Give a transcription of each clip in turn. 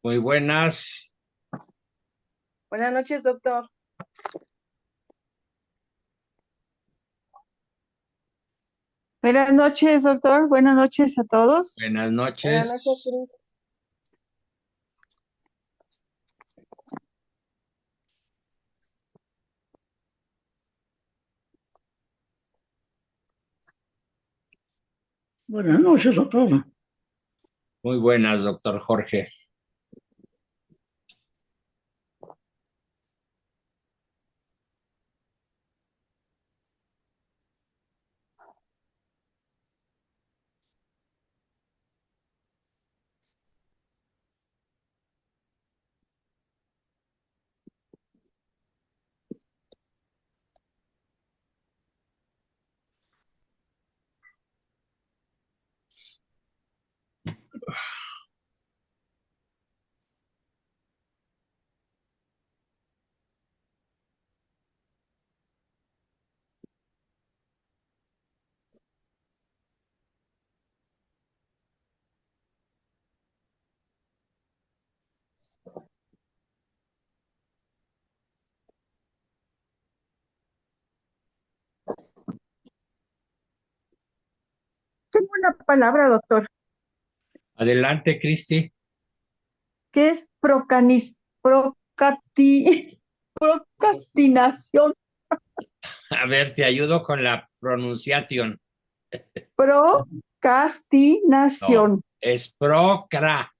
Muy buenas. Buenas noches, doctor. Buenas noches, doctor. Buenas noches a todos. Buenas Buenas noches, noches. Cris. Buenas noches, doctor. Muy buenas, doctor Jorge. Tengo una palabra, doctor, Adelante, Cristi. que es procrastinación. A ver, te ayudo con la pronunciación. No, Procrastinación. es Procra,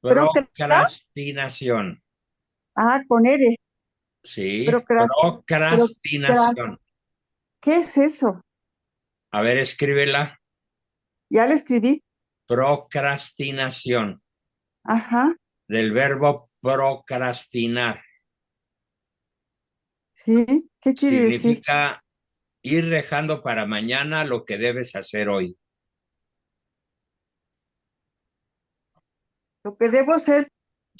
procrastinación. con R. Sí, Procra, procra- procrastinación. ¿Qué es eso? A ver, escríbela. Ya le escribí. Procrastinación. Ajá, Del verbo procrastinar. sí. ¿Qué quiere decir? Significa ir dejando para mañana lo que debes hacer hoy. Lo que debo hacer,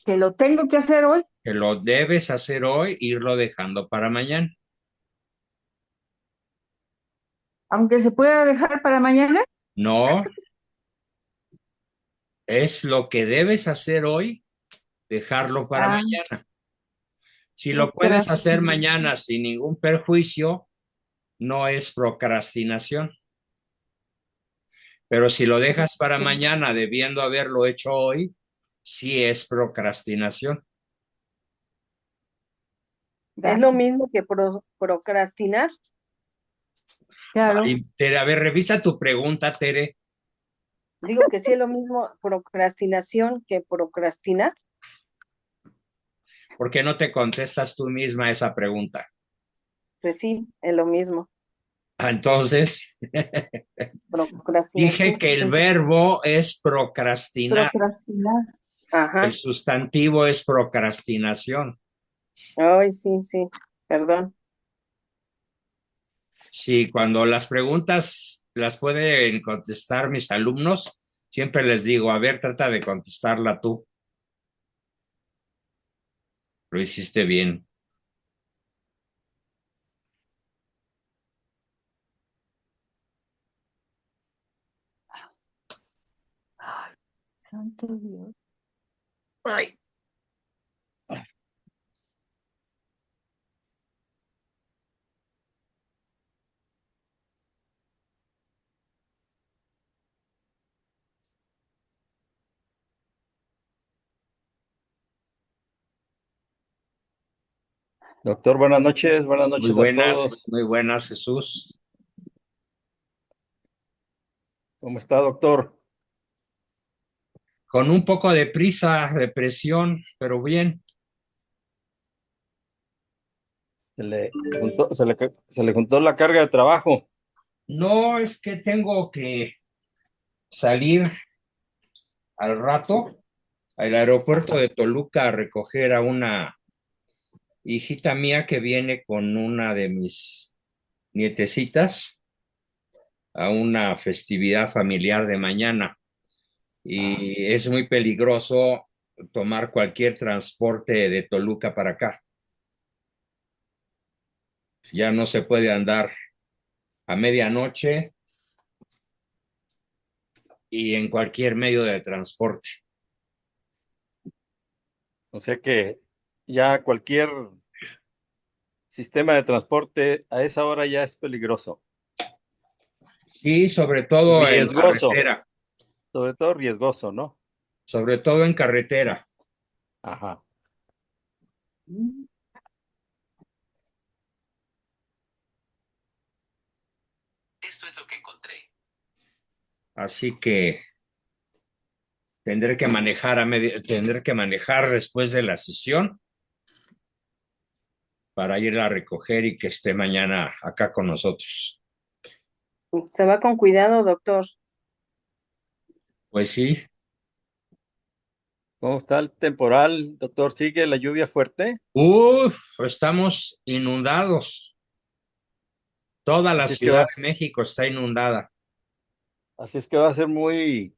que lo tengo que hacer hoy, Que lo debes hacer hoy, irlo dejando para mañana. aunque se pueda dejar para mañana. No, es lo que debes hacer hoy, dejarlo para Ah, mañana. Si lo puedes hacer procrastinación. mañana sin ningún perjuicio, no es procrastinación. Pero si lo dejas para mañana debiendo haberlo hecho hoy, sí es procrastinación. ¿Es lo Gracias. mismo que procrastinar? Claro. Ay, Tere, a ver, revisa tu pregunta, Tere. Digo que sí es lo mismo procrastinación que procrastinar. ¿Por qué no te contestas tú misma esa pregunta? Pues sí, es lo mismo. Entonces, dije Procrastinación, que el sí. verbo es procrastinar. Procrastinar. El Ajá. sustantivo es procrastinación. Ay, sí, sí. Perdón. Sí, cuando las preguntas las pueden contestar mis alumnos, siempre les digo, a ver, trata de contestarla tú. Lo hiciste bien. Ay, santo Dios. Ay. Doctor, buenas noches a todos. Muy buenas, Jesús. ¿Cómo está, doctor? Con un poco de prisa, de presión, pero bien. Se le juntó la carga de trabajo. No es que tengo que salir al rato al aeropuerto de Toluca a recoger a una hijita mía que viene con una de mis nietecitas a una festividad familiar de mañana y es muy peligroso tomar cualquier transporte de Toluca para acá. Ya no se puede andar a medianoche y en cualquier medio de transporte. O sea que ya cualquier sistema de transporte a esa hora ya es peligroso, Y sobre todo en riesgoso, carretera, sobre todo riesgoso, ¿no? sobre todo en carretera. Ajá. Esto es lo que encontré. Así que tendré que manejar después de la sesión para ir a recoger y que esté mañana acá con nosotros. Se va con cuidado, doctor. Pues sí, ¿Cómo está el temporal, doctor? ¿Sigue la lluvia fuerte? estamos inundados. Toda la Así es que Ciudad va, de México está inundada. así es que va a ser muy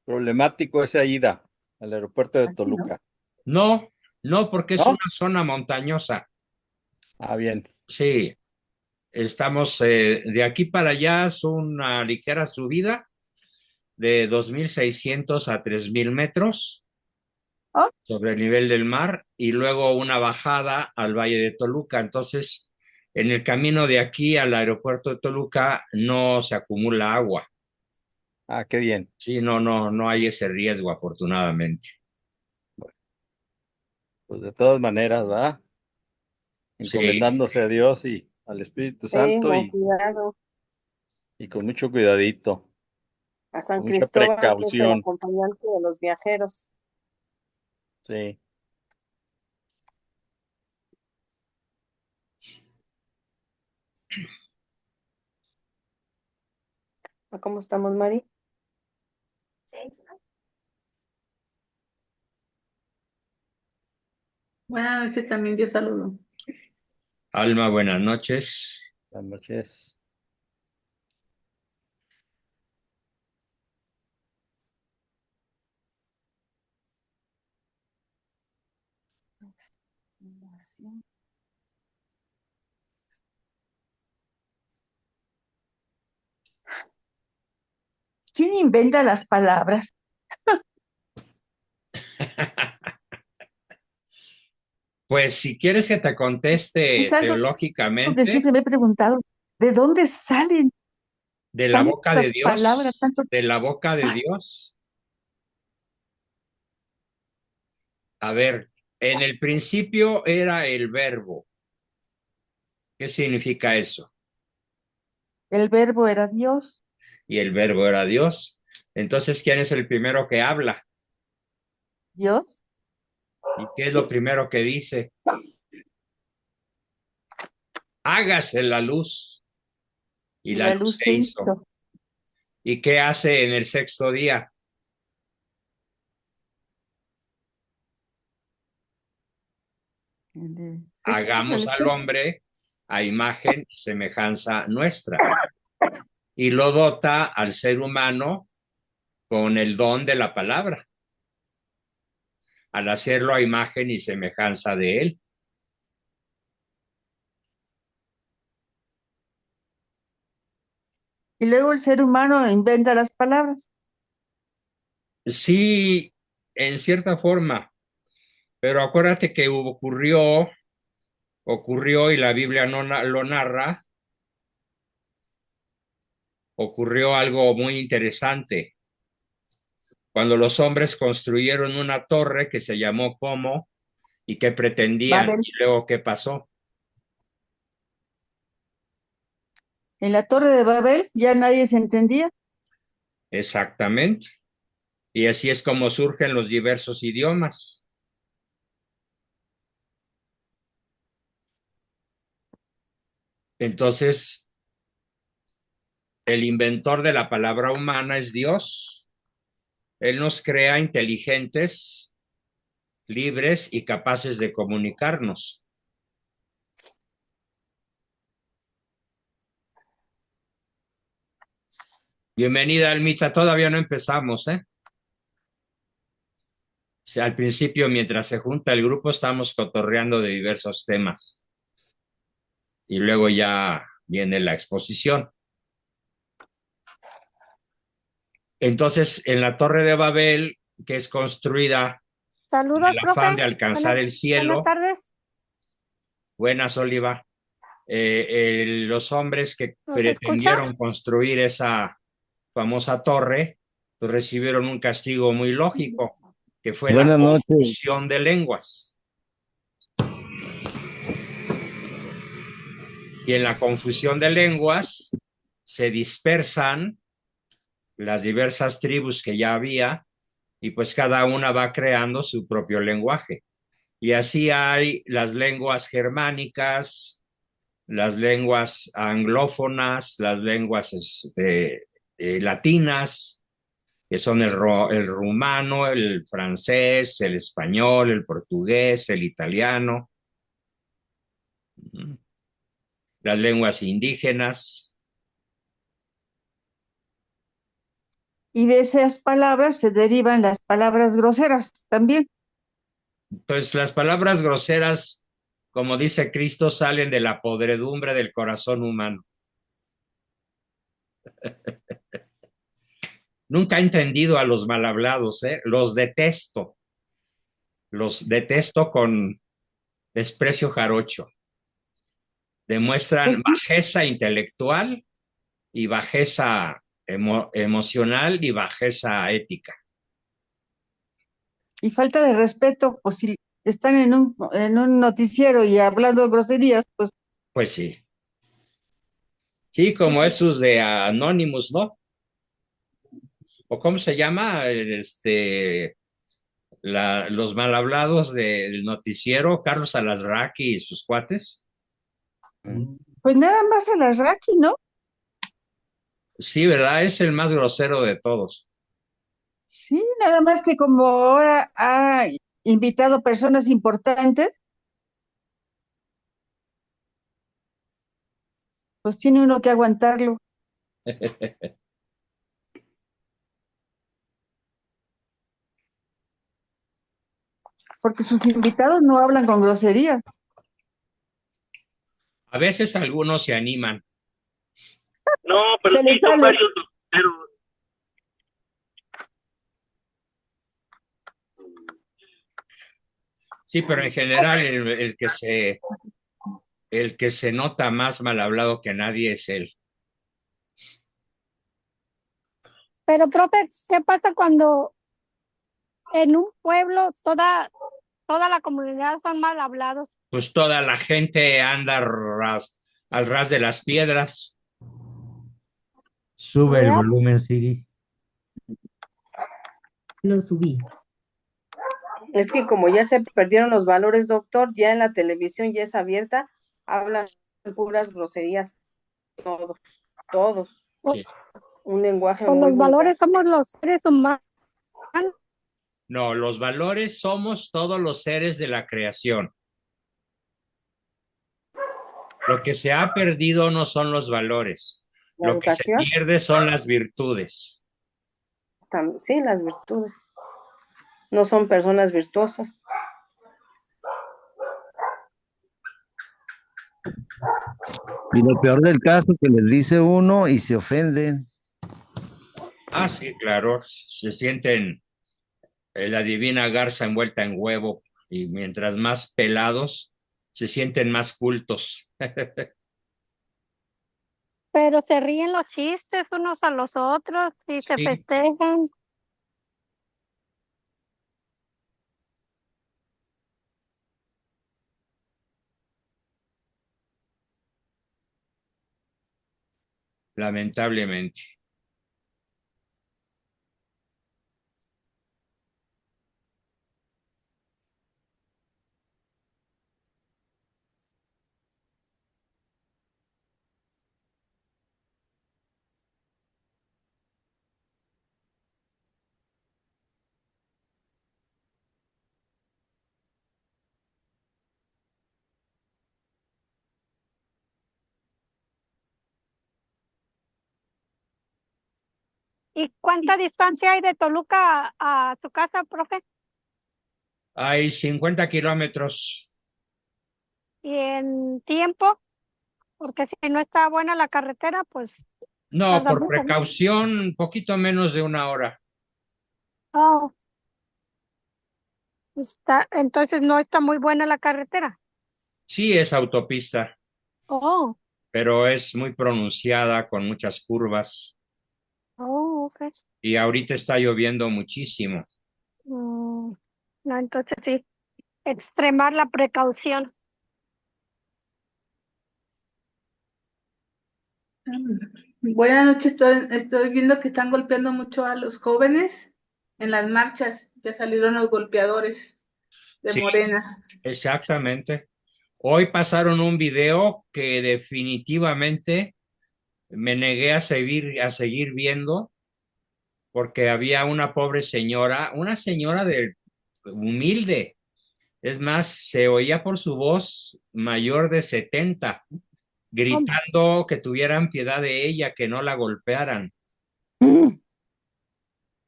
problemático esa ida al aeropuerto de Aquí no. Toluca. No, no, porque es una ¿No? zona montañosa. Ah, bien. Sí, estamos de aquí para allá, es una ligera subida de 2.600 a 3.000 metros Oh, sobre el nivel del mar y luego una bajada al Valle de Toluca. Entonces, en el camino de aquí al aeropuerto de Toluca no se acumula agua. Ah, qué bien. Sí, no hay ese riesgo, afortunadamente. Pues de todas maneras, ¿va? Sí, Encomendándose a Dios y al Espíritu Sí, Santo con cuidado. y con mucho cuidadito, A San con mucha Cristóbal, que es el precaución. acompañante de los viajeros. Sí. ¿Cómo estamos, Mari? Buenas noches también, Dios saludo. Alma, buenas noches. Buenas noches. ¿Quién inventa las palabras? Pues si quieres que te conteste Es algo que teológicamente, siempre me he preguntado. ¿De dónde salen de la boca de tantas Dios, palabras, tanto? de la boca de Dios. A ver, en el principio era el verbo. ¿Qué significa eso? El verbo era Dios, Y el verbo era Dios. Entonces, ¿quién es el primero que habla? Dios, ¿Y qué es lo primero que dice? Hágase la luz. Y y la la luz luz se se hizo. hizo. ¿Y qué hace en el sexto día? El sexto, Hagamos el al sexto. hombre a imagen y semejanza nuestra. Y lo dota al ser humano con el don de la palabra, al hacerlo a imagen y semejanza de él. Y luego el ser humano inventa las palabras. Sí, en cierta forma, pero acuérdate que ocurrió y la Biblia no lo narra, ocurrió algo muy interesante. Cuando los hombres construyeron una torre que se llamó ¿cómo? Y que pretendían, Babel. y luego ¿qué pasó? En la torre de Babel ya nadie se entendía. Exactamente. Y así es como surgen los diversos idiomas. Entonces, el inventor de la palabra humana es Dios. Él nos crea inteligentes, libres y capaces de comunicarnos. Bienvenida, Almita. Todavía no empezamos, ¿eh? O sea, al principio, mientras se junta el grupo, estamos cotorreando de diversos temas. Y luego ya viene la exposición. Entonces, en la Torre de Babel, que es construida Saludos, el afán profe. de alcanzar el Buenas cielo. tardes. Buenas, Oliva. Los hombres que ¿Nos pretendieron construir esa famosa torre, pues recibieron un castigo muy lógico, que fue la Buenas noches. confusión de lenguas. Y en la confusión de lenguas se dispersan las diversas tribus que ya había, y pues cada una va creando su propio lenguaje. Y así hay las lenguas germánicas, las lenguas anglófonas, las lenguas latinas, que son el rumano, el francés, el español, el portugués, el italiano, las lenguas indígenas. Y de esas palabras se derivan las palabras groseras también. Entonces, las palabras groseras, como dice Cristo, salen de la podredumbre del corazón humano. Nunca he entendido a los mal hablados, ¿eh? Los detesto con desprecio jarocho. Demuestran bajeza intelectual y bajeza emocional y bajeza ética. Y falta de respeto, pues si están en un noticiero y hablando groserías, pues Pues sí. Sí, como esos de Anonymous, ¿no? ¿O cómo se llama? Los mal hablados del noticiero, Carlos Alasraqui y sus cuates. pues nada más a las Raki, ¿no? Sí, ¿verdad? Es el más grosero de todos. Sí, nada más que como ahora ha invitado personas importantes, pues tiene uno que aguantarlo, porque sus invitados no hablan con groserías. A veces algunos se animan. No, pero Se les sí son sale. varios noticieros. Sí, pero en general el que se nota más mal hablado que nadie es él. Pero, profe, ¿qué pasa cuando en un pueblo toda la comunidad son mal hablados? Pues toda la gente anda al ras de las piedras. Sube el ¿Verdad? volumen, Siri. Lo subí. Es que como ya se perdieron los valores, doctor, ya en la televisión ya es abierta, hablan puras groserías, todos, Sí. un lenguaje Pues muy los valores vulgar. somos los seres humanos. No, los valores somos todos los seres de la creación. Lo que se ha perdido no son los valores. La Lo que se educación, pierde son las virtudes. sí, las virtudes. No son personas virtuosas. Y lo peor del caso que les dice uno y se ofenden. Ah, sí, claro. Se sienten la divina garza envuelta en huevo, y mientras más pelados, se sienten más cultos. Pero se ríen los chistes unos a los otros y se Sí, festejan. lamentablemente. ¿Y cuánta distancia hay de Toluca a su casa, profe? Hay 50 kilómetros. Y en tiempo, porque si no está buena la carretera, pues No, tarda por mucho, ¿no? precaución, un poquito menos de una hora. Oh, Entonces no está muy buena la carretera. Sí, es autopista, Oh, pero es muy pronunciada con muchas curvas oh, ok. y ahorita está lloviendo muchísimo. No, entonces sí, extremar la precaución. Buenas noches, estoy viendo que están golpeando mucho a los jóvenes en las marchas. Ya salieron los golpeadores de Sí, Morena. exactamente. Hoy pasaron un video que definitivamente me negué a seguir viendo porque había una pobre señora, una señora de humilde. Es más, se oía por su voz mayor de 70 Oh, gritando que tuvieran piedad de ella, que no la golpearan.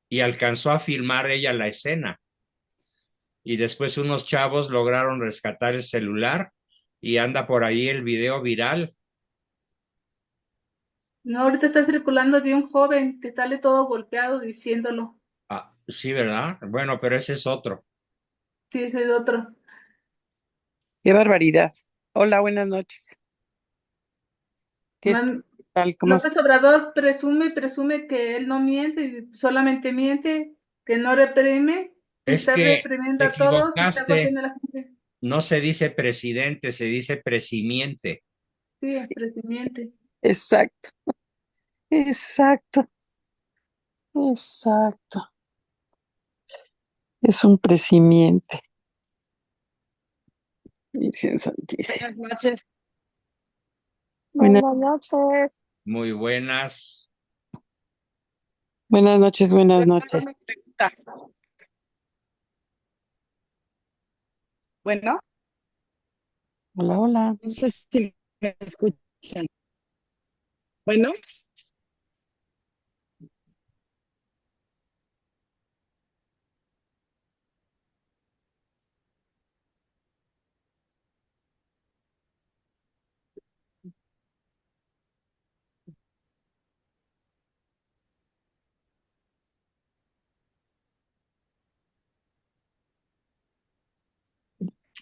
Y alcanzó a filmar ella la escena. Y después unos chavos lograron rescatar el celular y anda por ahí el video viral. No, ahorita está circulando de un joven que sale todo golpeado diciéndolo. Ah, sí, ¿verdad? Bueno, pero ese es otro. Sí, ese es otro. Qué barbaridad. Hola, buenas noches. ¿Qué tal? ¿Cómo López Obrador presume y presume que él no miente, y solamente miente, que no reprime, y Es está que reprimiendo te a todos y está equivocaste. golpeando a la gente. No se dice presidente, se dice presimiente. Sí, es presidente. Exacto, exacto, exacto. Es un presimiente. Virgen Santísima. Buenas noches. Buenas, buenas noches. Muy buenas. buenas noches, buenas noches. Una pregunta. Bueno, Hola, hola. no sé si me escuchan. Bueno,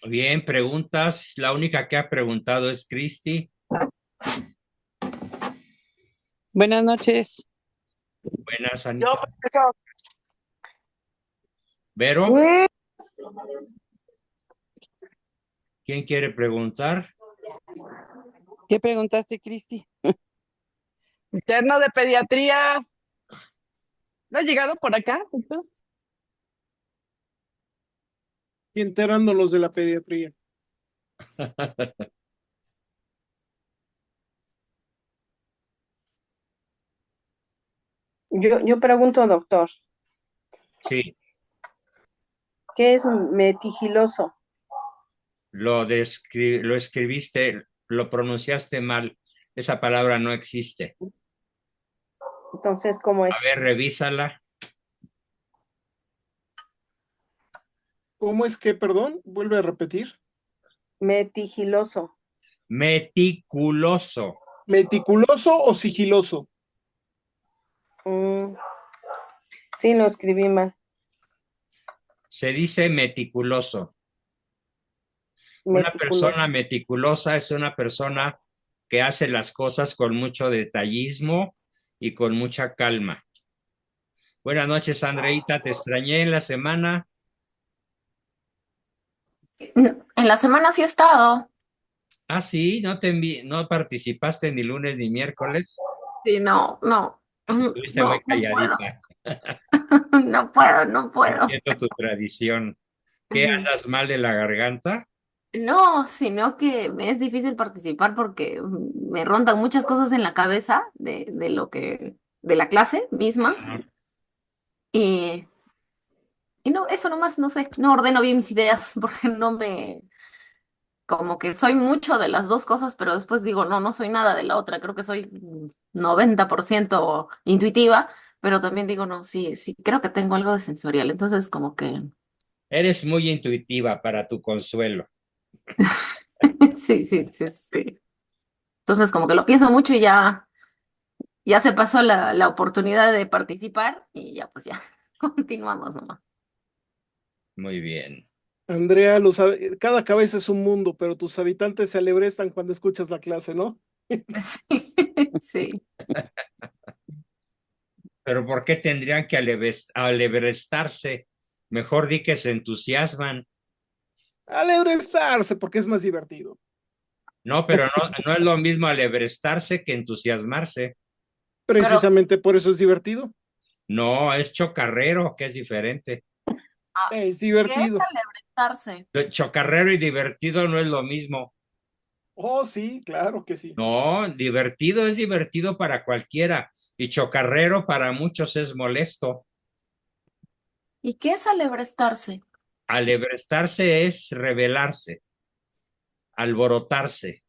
Bien, preguntas. La única que ha preguntado es Cristi. Buenas noches. Buenas, yo, Anita. Vero, ¿quién quiere preguntar? ¿Qué preguntaste, Cristi? interno de pediatría. ¿No has llegado por acá, doctor? Y enterándolos de la pediatría. Yo pregunto, doctor, Sí, ¿qué es metigiloso? lo escribiste, lo pronunciaste mal. Esa palabra no existe. Entonces, ¿cómo A es? ver, revísala. ¿Cómo es que, perdón? Vuelve a repetir. Metigiloso. Meticuloso. ¿Meticuloso o sigiloso? Mm, sí, lo escribí mal. Se dice meticuloso. Una persona Meticuloso. meticulosa es una persona que hace las cosas con mucho detallismo y con mucha calma. Buenas noches, Andreita. Te extrañé en la semana. En la semana sí he estado. Ah, sí, no participaste ni lunes ni miércoles. Sí, no, no, Estuviste muy no, no puedo. calladita. No puedo, no puedo. Entiendo tu tradición. ¿Qué Ujú. andas mal de la garganta? No, sino que me es difícil participar porque me rondan muchas cosas en la cabeza de lo de la clase misma. Ajá. Y, y no, eso nomás, no sé, no ordeno bien mis ideas porque como que soy mucho de las dos cosas, pero después digo, no, no soy nada de la otra. Creo que soy 90% intuitiva, pero también digo, no, sí, sí, creo que tengo algo de sensorial. Entonces, como que, Eres muy intuitiva para tu consuelo. sí, sí, sí, sí. Entonces, como que lo pienso mucho y ya se pasó la oportunidad de participar y ya, pues ya, continuamos nomás. Muy bien. Andrea, cada cabeza es un mundo, pero tus habitantes se alebrestan cuando escuchas la clase, ¿no? Sí, sí. Pero ¿por qué tendrían que alebrestarse? Mejor di que se entusiasman. Alebrestarse, porque es más divertido. No, pero no es lo mismo alebrestarse que entusiasmarse. Pero, Precisamente por eso es divertido. No, es chocarrero, que es diferente. Es ¿qué es divertido. alebrestarse? Chocarrero y divertido no es lo mismo. Oh, sí, claro que sí. No, divertido es divertido para cualquiera y chocarrero para muchos es molesto. ¿Y qué es alebrestarse? Alebrestarse es rebelarse, alborotarse,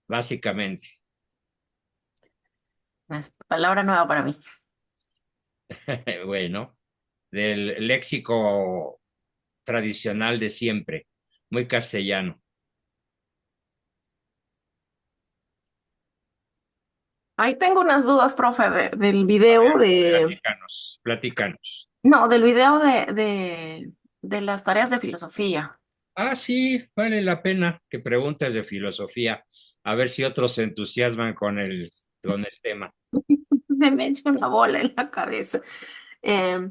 básicamente. Es palabra nueva para mí. Bueno, del léxico tradicional de siempre, muy castellano. Ahí tengo unas dudas, profe, del A video ver, de, platícanos, platícanos. no, del video de las tareas de filosofía. Ah, sí, vale la pena que preguntes de filosofía, a ver si otros se entusiasman con el tema. Se me echa una bola en la cabeza. Eh,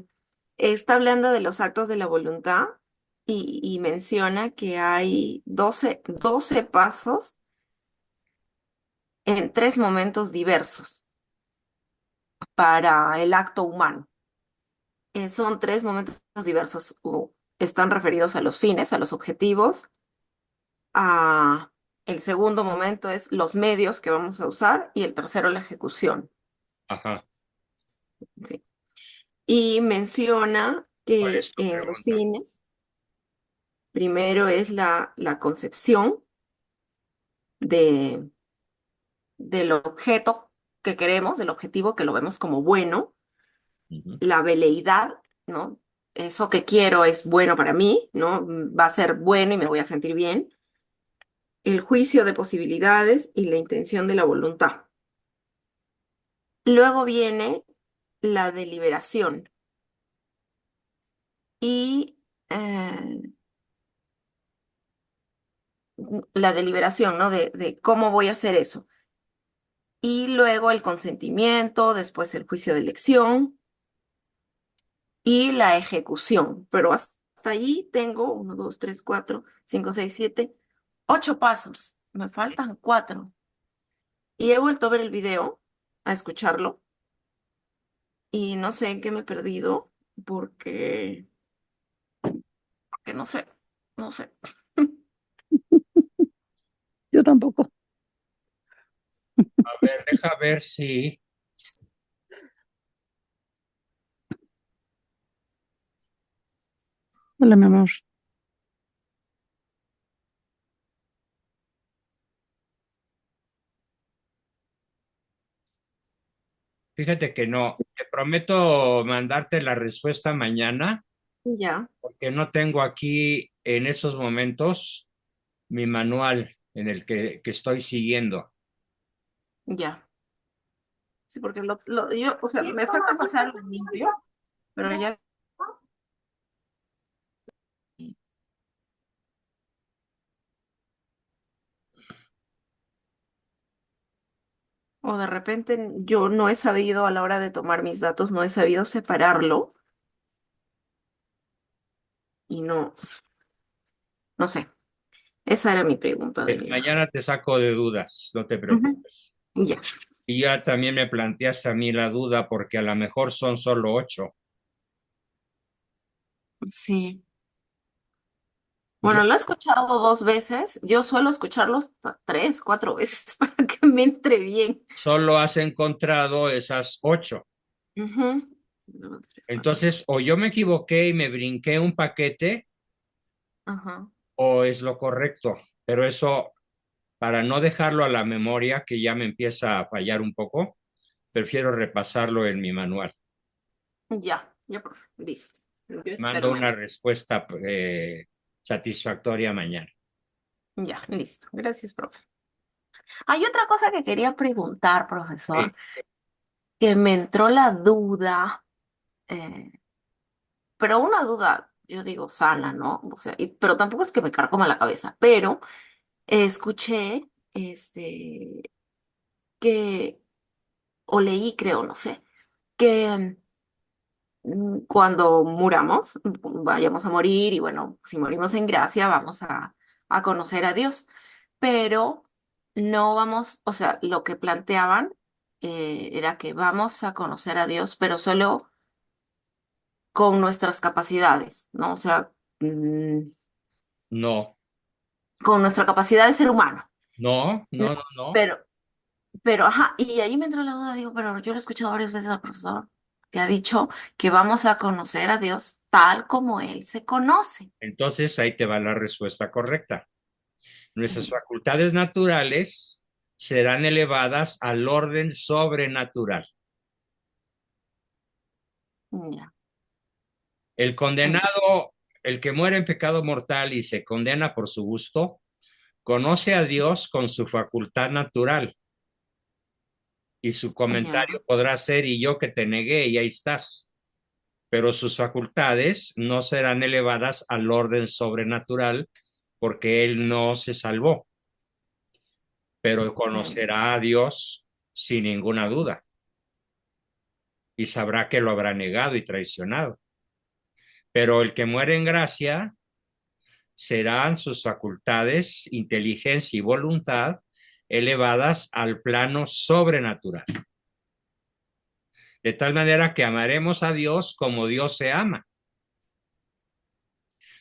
Está hablando de los actos de la voluntad y menciona que hay doce pasos en tres momentos diversos para el acto humano. Son tres momentos diversos. Están referidos a los fines, a los objetivos. El segundo momento es los medios que vamos a usar y el tercero la ejecución. Ajá, ¿Sí? Y menciona ¿cuál que es tu en los pregunta? fines, primero es la concepción de, del objeto que queremos, del objetivo que lo vemos como bueno, Ujú. la veleidad, ¿no? Eso que quiero es bueno para mí, ¿no? Va a ser bueno y me voy a sentir bien. El juicio de posibilidades y la intención de la voluntad. Luego viene la deliberación y la deliberación, ¿no? De cómo voy a hacer eso. Y luego el consentimiento, después el juicio de elección y la ejecución. Pero hasta allí tengo 1, 2, 3, 4, 5, 6, 7, 8 pasos. Me faltan 4. Y he vuelto a ver el video, a escucharlo, y no sé en qué me he perdido porque, porque no sé, no sé. Yo tampoco. A ver, deja ver si. Hola, mi amor. Fíjate que no. Te prometo mandarte la respuesta mañana, Ya, porque no tengo aquí en esos momentos mi manual en el que estoy siguiendo. ya. Sí, porque yo, o sea, me falta pasarlo limpio, pero ya. O de repente yo no he sabido a la hora de tomar mis datos, no he sabido separarlo y no, no sé. Esa era mi pregunta del día. Mañana te saco de dudas, no te Ujú. preocupes. Ya, Y ya también me planteaste a mí la duda, porque a lo mejor son solo 8. sí. Yo Bueno, lo he escuchado 2 veces. Yo suelo escucharlo hasta 3, 4 veces para que me entre bien. solo has encontrado esas 8. Ujú. 2, 3, 4. Entonces, o yo me equivoqué y me brinqué un paquete, Ajá. o es lo correcto. Pero eso, para no dejarlo a la memoria, que ya me empieza a fallar un poco, prefiero repasarlo en mi manual. Ya, profe. Listo. Yo espero Mando una mañana. respuesta satisfactoria mañana. Ya, listo. Gracias, profe. Hay otra cosa que quería preguntar, Sí. profesor, que me entró la duda, eh, pero una duda, yo digo sana, ¿no? O sea, pero tampoco es que me carcoma la cabeza, pero escuché, que, o leí, creo, no sé, que cuando muramos, vayamos a morir y bueno, si morimos en gracia, vamos a conocer a Dios, pero no vamos, o sea, lo que planteaban era que vamos a conocer a Dios, pero solo con nuestras capacidades, ¿no? O sea, No, con nuestra capacidad de ser humano. no, No, no, no, no. pero, ajá, y ahí me entró la duda, digo, pero yo lo he escuchado varias veces al profesor que ha dicho que vamos a conocer a Dios tal como Él se conoce. Entonces ahí te va la respuesta correcta. Nuestras facultades naturales serán elevadas al orden sobrenatural. Ya, El condenado, el que muere en pecado mortal y se condena por su gusto, conoce a Dios con su facultad natural. Y su ya, comentario podrá ser, y yo que te negué, y ahí estás. Pero sus facultades no serán elevadas al orden sobrenatural porque él no se salvó, pero conocerá a Dios sin ninguna duda y sabrá que lo habrá negado y traicionado. Pero el que muere en gracia serán sus facultades, inteligencia y voluntad elevadas al plano sobrenatural. De tal manera que amaremos a Dios como Dios se ama.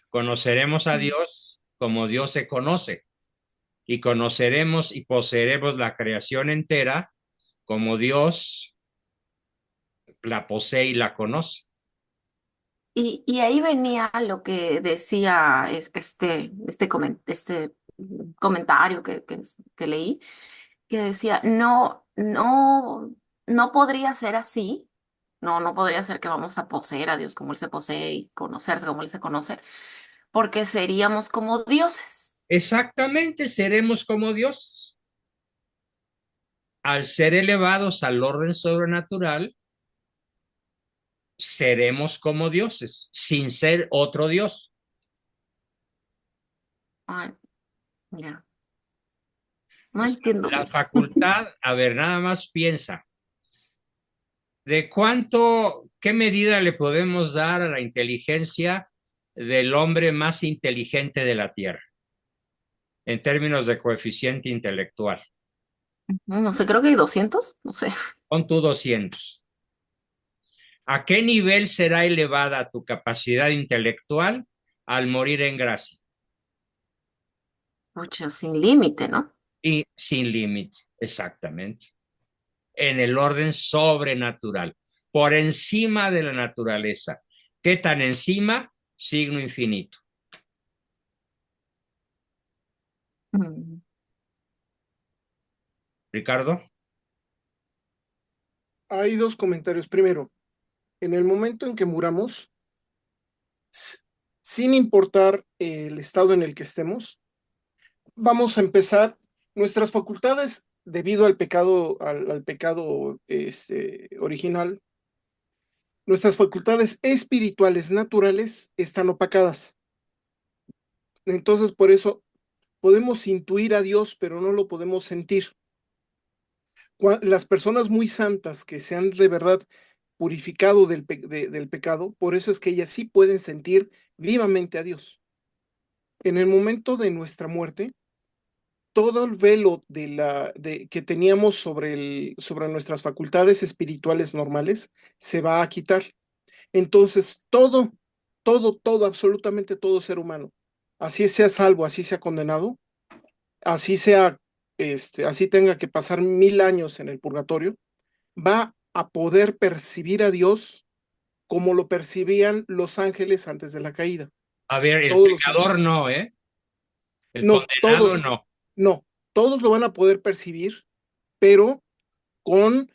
Conoceremos a Dios como Dios se conoce. Y conoceremos y poseeremos la creación entera como Dios la posee y la conoce. Y ahí venía lo que decía este comentario que leí, que decía, no, no, no podría ser así, no podría ser que vamos a poseer a Dios como Él se posee y conocerse como Él se conoce, porque seríamos como dioses. Exactamente, seremos como Dios. Al ser elevados al orden sobrenatural, seremos como dioses, sin ser otro Dios. Ay, ya, no entiendo La bien. facultad, a ver, nada más piensa, ¿de cuánto, qué medida le podemos dar a la inteligencia del hombre más inteligente de la Tierra, en términos de coeficiente intelectual? No sé, creo que hay 200, no sé. Pon tú 200. ¿A qué nivel será elevada tu capacidad intelectual al morir en gracia? Mucho, sin límite, ¿no? Y sin límite, exactamente. En el orden sobrenatural, por encima de la naturaleza. ¿Qué tan encima? Signo infinito. Mm. Ricardo. Hay dos comentarios. Primero, en el momento en que muramos, sin importar el estado en el que estemos, vamos a empezar nuestras facultades debido al pecado, al pecado original. Nuestras facultades espirituales naturales están opacadas. Entonces, por eso podemos intuir a Dios, pero no lo podemos sentir. Las personas muy santas que se han de verdad purificado del pecado, por eso es que ellas sí pueden sentir vivamente a Dios. En el momento de nuestra muerte, todo el velo que teníamos sobre nuestras facultades espirituales normales se va a quitar. Entonces, todo, absolutamente todo ser humano, así sea salvo, así sea condenado, así sea, así tenga que pasar 1000 años en el purgatorio, va a poder percibir a Dios como lo percibían los ángeles antes de la caída. A ver, el Todos los pecador ángeles. no, ¿eh? El No, condenado todos, no. no, todos lo van a poder percibir, pero con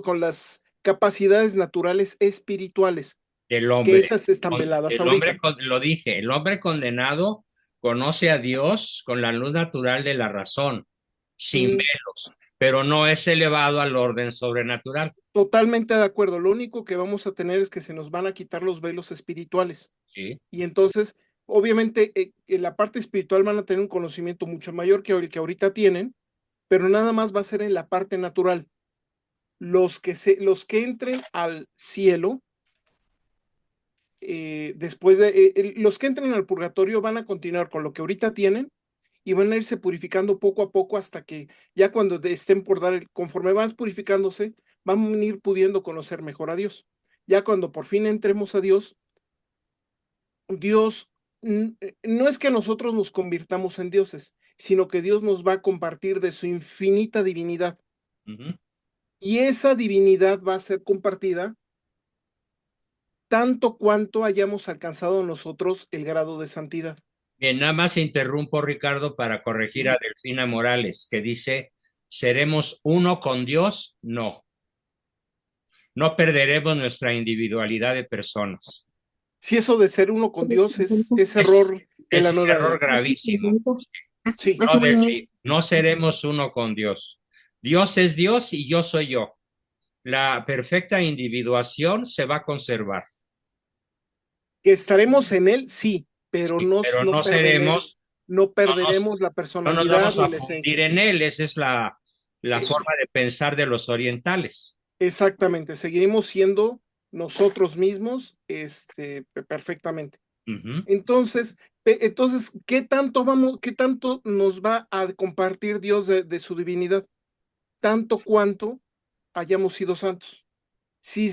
con las capacidades naturales espirituales, El que hombre. esas están veladas El hombre, ahorita. lo dije, el hombre condenado conoce a Dios con la luz natural de la razón, sin Mm, velos. pero no es elevado al orden sobrenatural. Totalmente de acuerdo. Lo único que vamos a tener es que se nos van a quitar los velos espirituales. ¿Sí? Y entonces, obviamente, en la parte espiritual van a tener un conocimiento mucho mayor que el que ahorita tienen, pero nada más va a ser en la parte natural. Los que entren al cielo, los que entren al purgatorio van a continuar con lo que ahorita tienen y van a irse purificando poco a poco hasta que ya cuando estén por conforme van purificándose, van a ir pudiendo conocer mejor a Dios. Ya cuando por fin entremos a Dios, Dios no es que nosotros nos convirtamos en dioses, sino que Dios nos va a compartir de su infinita divinidad. Y esa divinidad va a ser compartida tanto cuanto hayamos alcanzado nosotros el grado de santidad. Bien, nada más interrumpo, Ricardo, para corregir a Delfina Morales, que dice, ¿seremos uno con Dios? No. No perderemos nuestra individualidad de personas. Si eso de ser uno con Dios es error de la Es un nueva error era. gravísimo. Sí. No, no seremos uno con Dios. Dios es Dios y yo soy yo. La perfecta individuación se va a conservar. Que estaremos en él, sí, pero Sí, no, pero no no perderemos, no perderemos la no nos personalidad vamos ni a la fundir esencia. en él. Esa es la forma de pensar de los orientales. Exactamente, seguiremos siendo nosotros mismos, perfectamente. Entonces, ¿qué tanto nos va a compartir Dios de su divinidad? Tanto cuanto hayamos sido santos. Si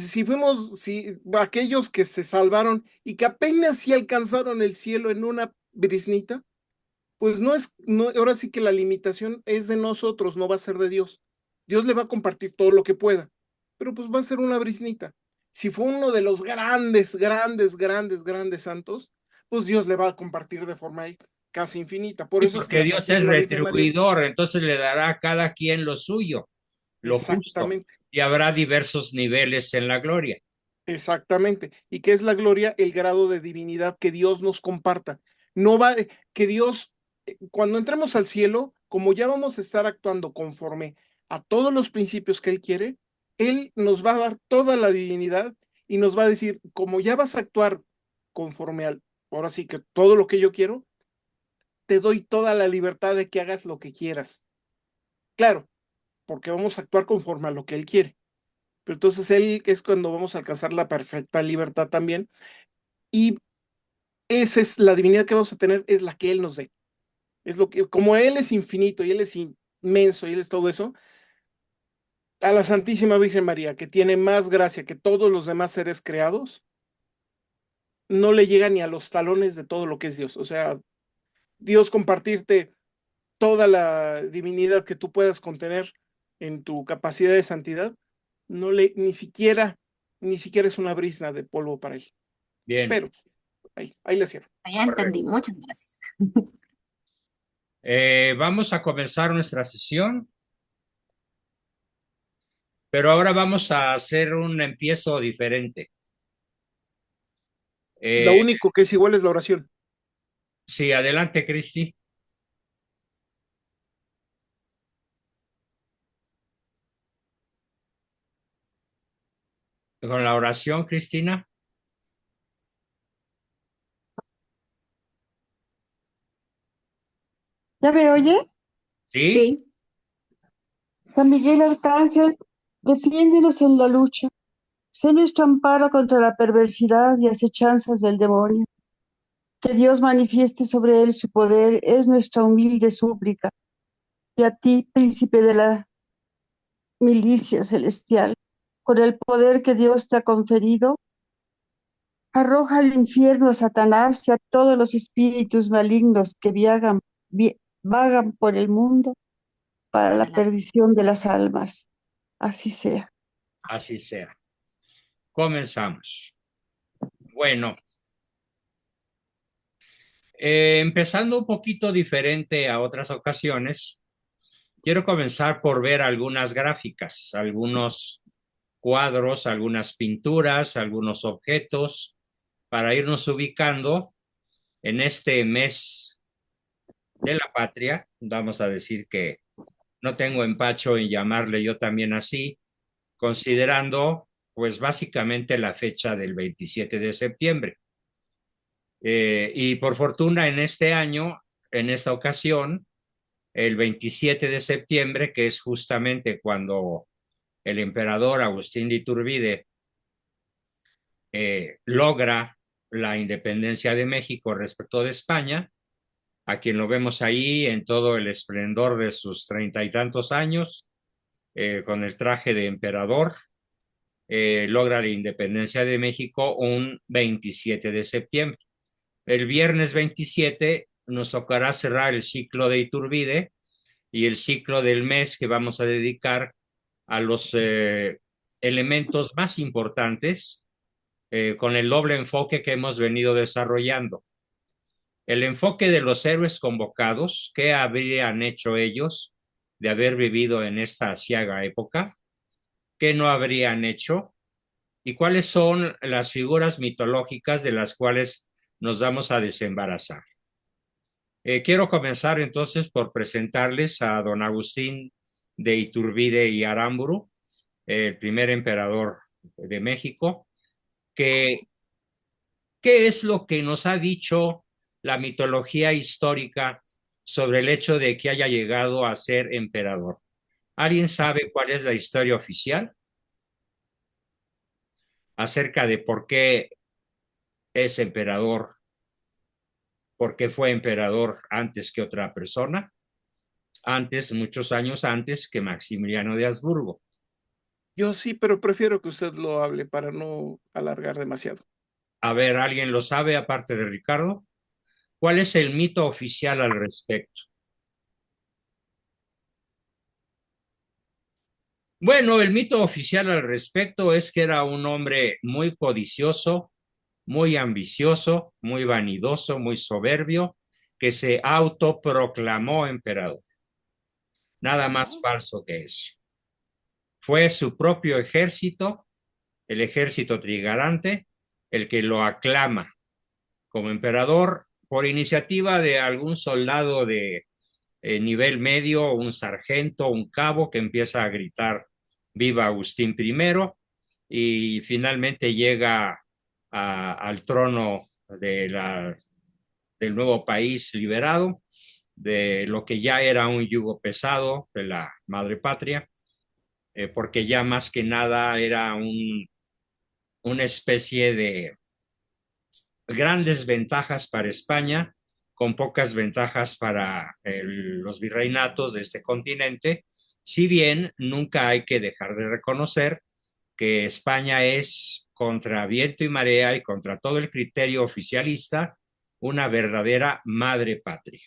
aquellos que se salvaron y que apenas si alcanzaron el cielo en una briznita, pues ahora sí que la limitación es de nosotros, no va a ser de Dios. Dios le va a compartir todo lo que pueda, pero pues va a ser una briznita. Si fue uno de los grandes, grandes, grandes, grandes santos, pues Dios le va a compartir de forma casi infinita. Por Sí, eso es que porque la Dios es Santísima Virgen María. retribuidor, entonces le dará a cada quien lo suyo, lo justo, Exactamente. y habrá diversos niveles en la gloria. Exactamente. ¿Y qué es la gloria? El grado de divinidad que Dios nos comparta. No va, que Dios, cuando entremos al cielo, como ya vamos a estar actuando conforme a todos los principios que Él quiere, Él nos va a dar toda la divinidad y nos va a decir, como ya vas a actuar conforme ahora sí que todo lo que yo quiero, te doy toda la libertad de que hagas lo que quieras. Claro, porque vamos a actuar conforme a lo que Él quiere. Pero entonces Él es cuando vamos a alcanzar la perfecta libertad también. Y esa es la divinidad que vamos a tener, es la que Él nos dé. Es lo que, como Él es infinito y Él es inmenso y Él es todo eso, a la Santísima Virgen María, que tiene más gracia que todos los demás seres creados, no le llega ni a los talones de todo lo que es Dios. O sea, Dios compartirte toda la divinidad que tú puedas contener en tu capacidad de santidad, ni siquiera es una brisna de polvo para Él. Bien. Pero ahí le cierro. Ya entendí, muchas gracias. Vamos a comenzar nuestra sesión, pero ahora vamos a hacer un empiezo diferente. Lo único que es igual es la oración. Sí, adelante, Cristi. Con la oración, Cristina. ¿Ya me oye? Sí. San Miguel Arcángel, defiéndenos en la lucha. Sé nuestro amparo contra la perversidad y acechanzas del demonio. Que Dios manifieste sobre él su poder es nuestra humilde súplica. Y a ti, príncipe de la milicia celestial, con el poder que Dios te ha conferido, arroja al infierno a Satanás y a todos los espíritus malignos que vagan por el mundo para la perdición de las almas. Así sea. Así sea. Comenzamos. Bueno, empezando un poquito diferente a otras ocasiones, quiero comenzar por ver algunas gráficas, algunos cuadros, algunas pinturas, algunos objetos, para irnos ubicando en este mes de la patria. Vamos a decir que no tengo empacho en llamarle yo también así, considerando pues básicamente la fecha del 27 de septiembre. Y por fortuna en este año, en esta ocasión, el 27 de septiembre, que es justamente cuando el emperador Agustín de Iturbide logra la independencia de México respecto de España, a quien lo vemos ahí en todo el esplendor de sus 30 y tantos años, con el traje de emperador, logra la independencia de México un 27 de septiembre. El viernes 27 nos tocará cerrar el ciclo de Iturbide y el ciclo del mes que vamos a dedicar a los elementos más importantes con el doble enfoque que hemos venido desarrollando. El enfoque de los héroes convocados, ¿qué habrían hecho ellos de haber vivido en esta aciaga época? ¿Qué no habrían hecho? ¿Y cuáles son las figuras mitológicas de las cuales nos vamos a desembarazar? Quiero comenzar entonces por presentarles a don Agustín de Iturbide y Aramburu, el primer emperador de México, que ¿qué es lo que nos ha dicho la mitología histórica sobre el hecho de que haya llegado a ser emperador? ¿Alguien sabe cuál es la historia oficial acerca de por qué es emperador, por qué fue emperador antes que otra persona? Antes, muchos años antes que Maximiliano de Habsburgo. Yo sí, pero prefiero que usted lo hable para no alargar demasiado. A ver, ¿alguien lo sabe aparte de Ricardo? ¿Cuál es el mito oficial al respecto? Bueno, el mito oficial al respecto es que era un hombre muy codicioso, muy ambicioso, muy vanidoso, muy soberbio, que se autoproclamó emperador. Nada más falso que eso. Fue su propio ejército, el ejército trigarante, el que lo aclama como emperador por iniciativa de algún soldado de nivel medio, un sargento, un cabo que empieza a gritar viva Agustín I y finalmente llega al trono del nuevo país liberado, de lo que ya era un yugo pesado de la madre patria, porque ya más que nada era una especie de grandes ventajas para España, con pocas ventajas para los virreinatos de este continente, si bien nunca hay que dejar de reconocer que España es, contra viento y marea y contra todo el criterio oficialista, una verdadera madre patria.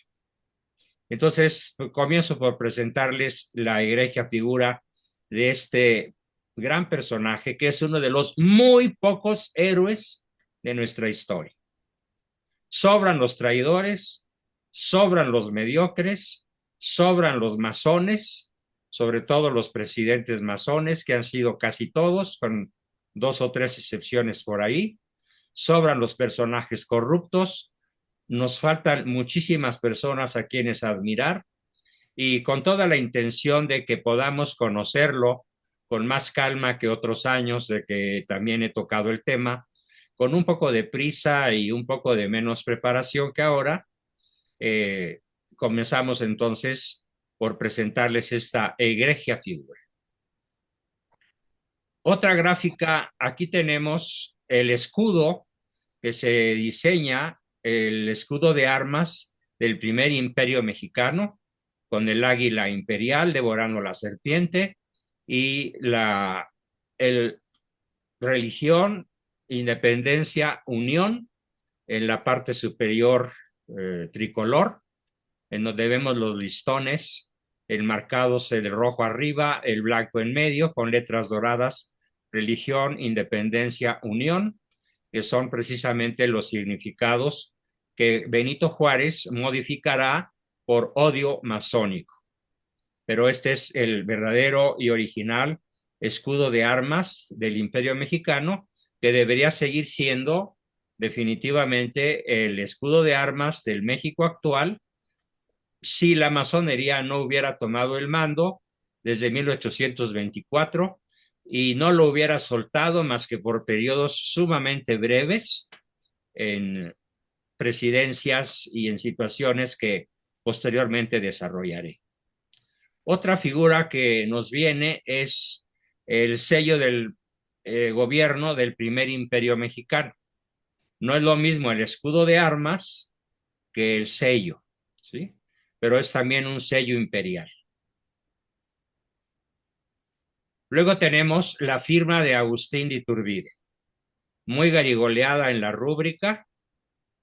Entonces, comienzo por presentarles la egregia figura de este gran personaje, que es uno de los muy pocos héroes de nuestra historia. Sobran los traidores, sobran los mediocres, sobran los masones, sobre todo los presidentes masones, que han sido casi todos, con 2 o 3 excepciones por ahí. Sobran los personajes corruptos, nos faltan muchísimas personas a quienes admirar y con toda la intención de que podamos conocerlo con más calma que otros años de que también he tocado el tema, con un poco de prisa y un poco de menos preparación que ahora, comenzamos entonces por presentarles esta egregia figura. Otra gráfica, aquí tenemos el escudo que se diseña, el escudo de armas del primer imperio mexicano, con el águila imperial devorando la serpiente y el religión, independencia, unión en la parte superior tricolor, en donde vemos los listones enmarcados el rojo arriba, el blanco en medio, con letras doradas, religión, independencia, unión, que son precisamente los significados que Benito Juárez modificará por odio masónico. Pero este es el verdadero y original escudo de armas del Imperio Mexicano, que debería seguir siendo definitivamente el escudo de armas del México actual, si la masonería no hubiera tomado el mando desde 1824 y no lo hubiera soltado más que por periodos sumamente breves en presidencias y en situaciones que posteriormente desarrollaré. Otra figura que nos viene es el sello del gobierno del primer imperio mexicano. No es lo mismo el escudo de armas que el sello, ¿sí? Pero es también un sello imperial. Luego tenemos la firma de Agustín de Iturbide, muy garigoleada en la rúbrica,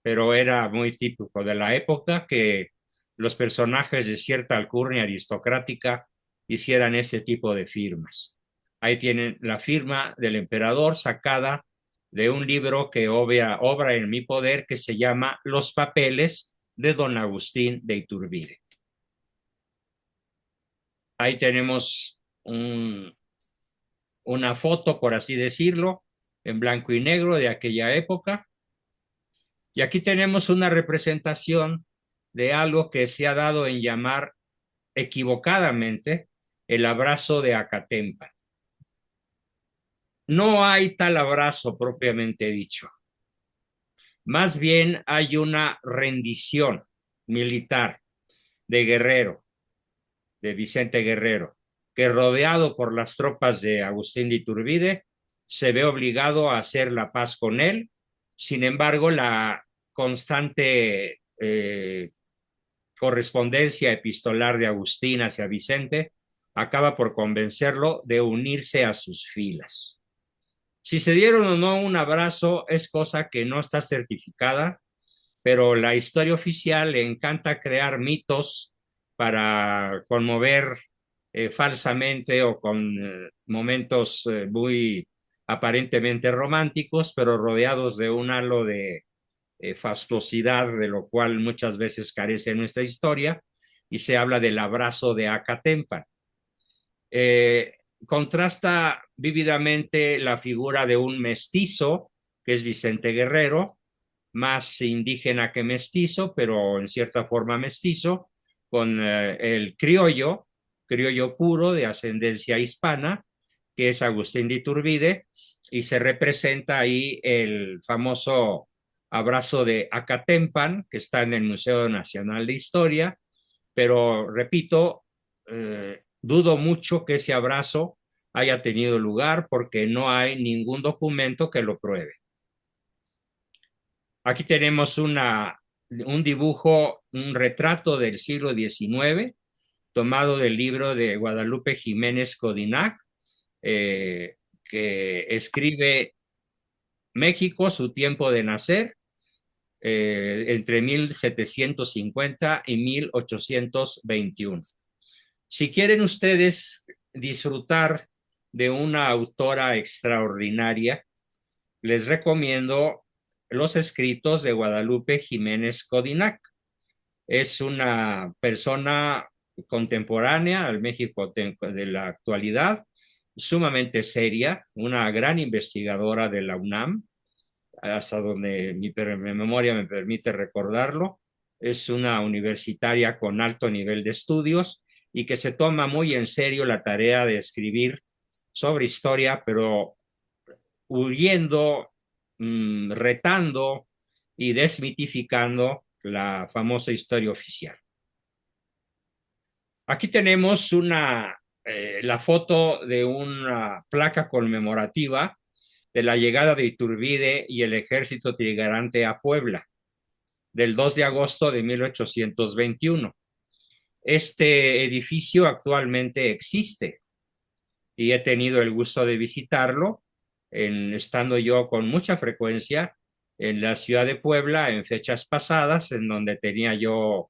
pero era muy típico de la época que los personajes de cierta alcurnia aristocrática hicieran este tipo de firmas. Ahí tienen la firma del emperador sacada de un libro que obra en mi poder que se llama Los papeles de don Agustín de Iturbide. Ahí tenemos una foto, por así decirlo, en blanco y negro de aquella época. Y aquí tenemos una representación de algo que se ha dado en llamar equivocadamente el abrazo de Acatempan. No hay tal abrazo propiamente dicho. Más bien hay una rendición militar de Guerrero, de Vicente Guerrero, que rodeado por las tropas de Agustín de Iturbide, se ve obligado a hacer la paz con él. Sin embargo, la constante correspondencia epistolar de Agustín hacia Vicente acaba por convencerlo de unirse a sus filas. Si se dieron o no un abrazo es cosa que no está certificada, pero la historia oficial le encanta crear mitos para conmover falsamente o con momentos muy aparentemente románticos, pero rodeados de un halo de fastuosidad, de lo cual muchas veces carece nuestra historia, y se habla del abrazo de Acatempan. Contrasta vívidamente la figura de un mestizo, que es Vicente Guerrero, más indígena que mestizo, pero en cierta forma mestizo, con el criollo puro de ascendencia hispana, que es Agustín de Iturbide, y se representa ahí el famoso abrazo de Acatempan, que está en el Museo Nacional de Historia, pero repito, dudo mucho que ese abrazo haya tenido lugar porque no hay ningún documento que lo pruebe. Aquí tenemos un dibujo, un retrato del siglo XIX, tomado del libro de Guadalupe Jiménez Codinac, que escribe México, su tiempo de nacer, entre 1750 y 1821. Si quieren ustedes disfrutar de una autora extraordinaria, les recomiendo los escritos de Guadalupe Jiménez Codinac. Es una persona contemporánea al México de la actualidad, sumamente seria, una gran investigadora de la UNAM, hasta donde mi memoria me permite recordarlo. Es una universitaria con alto nivel de estudios y que se toma muy en serio la tarea de escribir sobre historia, pero huyendo, retando y desmitificando la famosa historia oficial. Aquí tenemos la foto de una placa conmemorativa de la llegada de Iturbide y el ejército trigarante a Puebla, del 2 de agosto de 1821. Este edificio actualmente existe y he tenido el gusto de visitarlo, estando yo con mucha frecuencia en la ciudad de Puebla en fechas pasadas, en donde tenía yo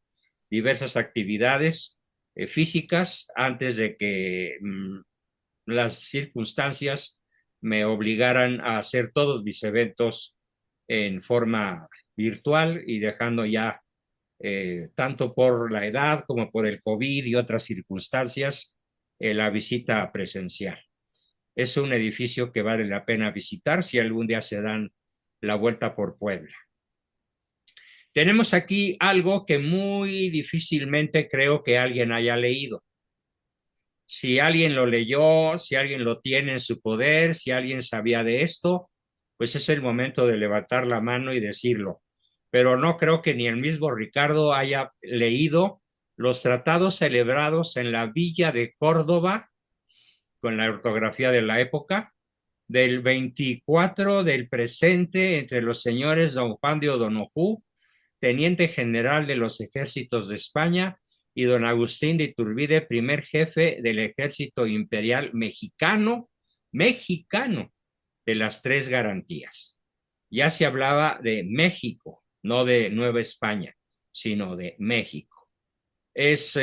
diversas actividades físicas antes de que las circunstancias me obligaran a hacer todos mis eventos en forma virtual y dejando ya, tanto por la edad como por el COVID y otras circunstancias, la visita presencial. Es un edificio que vale la pena visitar si algún día se dan la vuelta por Puebla. Tenemos aquí algo que muy difícilmente creo que alguien haya leído. Si alguien lo leyó, si alguien lo tiene en su poder, si alguien sabía de esto, pues es el momento de levantar la mano y decirlo. Pero no creo que ni el mismo Ricardo haya leído los tratados celebrados en la villa de Córdoba, con la ortografía de la época, del 24 del presente entre los señores don Juan de O'Donojú, teniente general de los ejércitos de España, y don Agustín de Iturbide, primer jefe del ejército imperial mexicano de las tres garantías. Ya se hablaba de México, no de Nueva España, sino de México. Es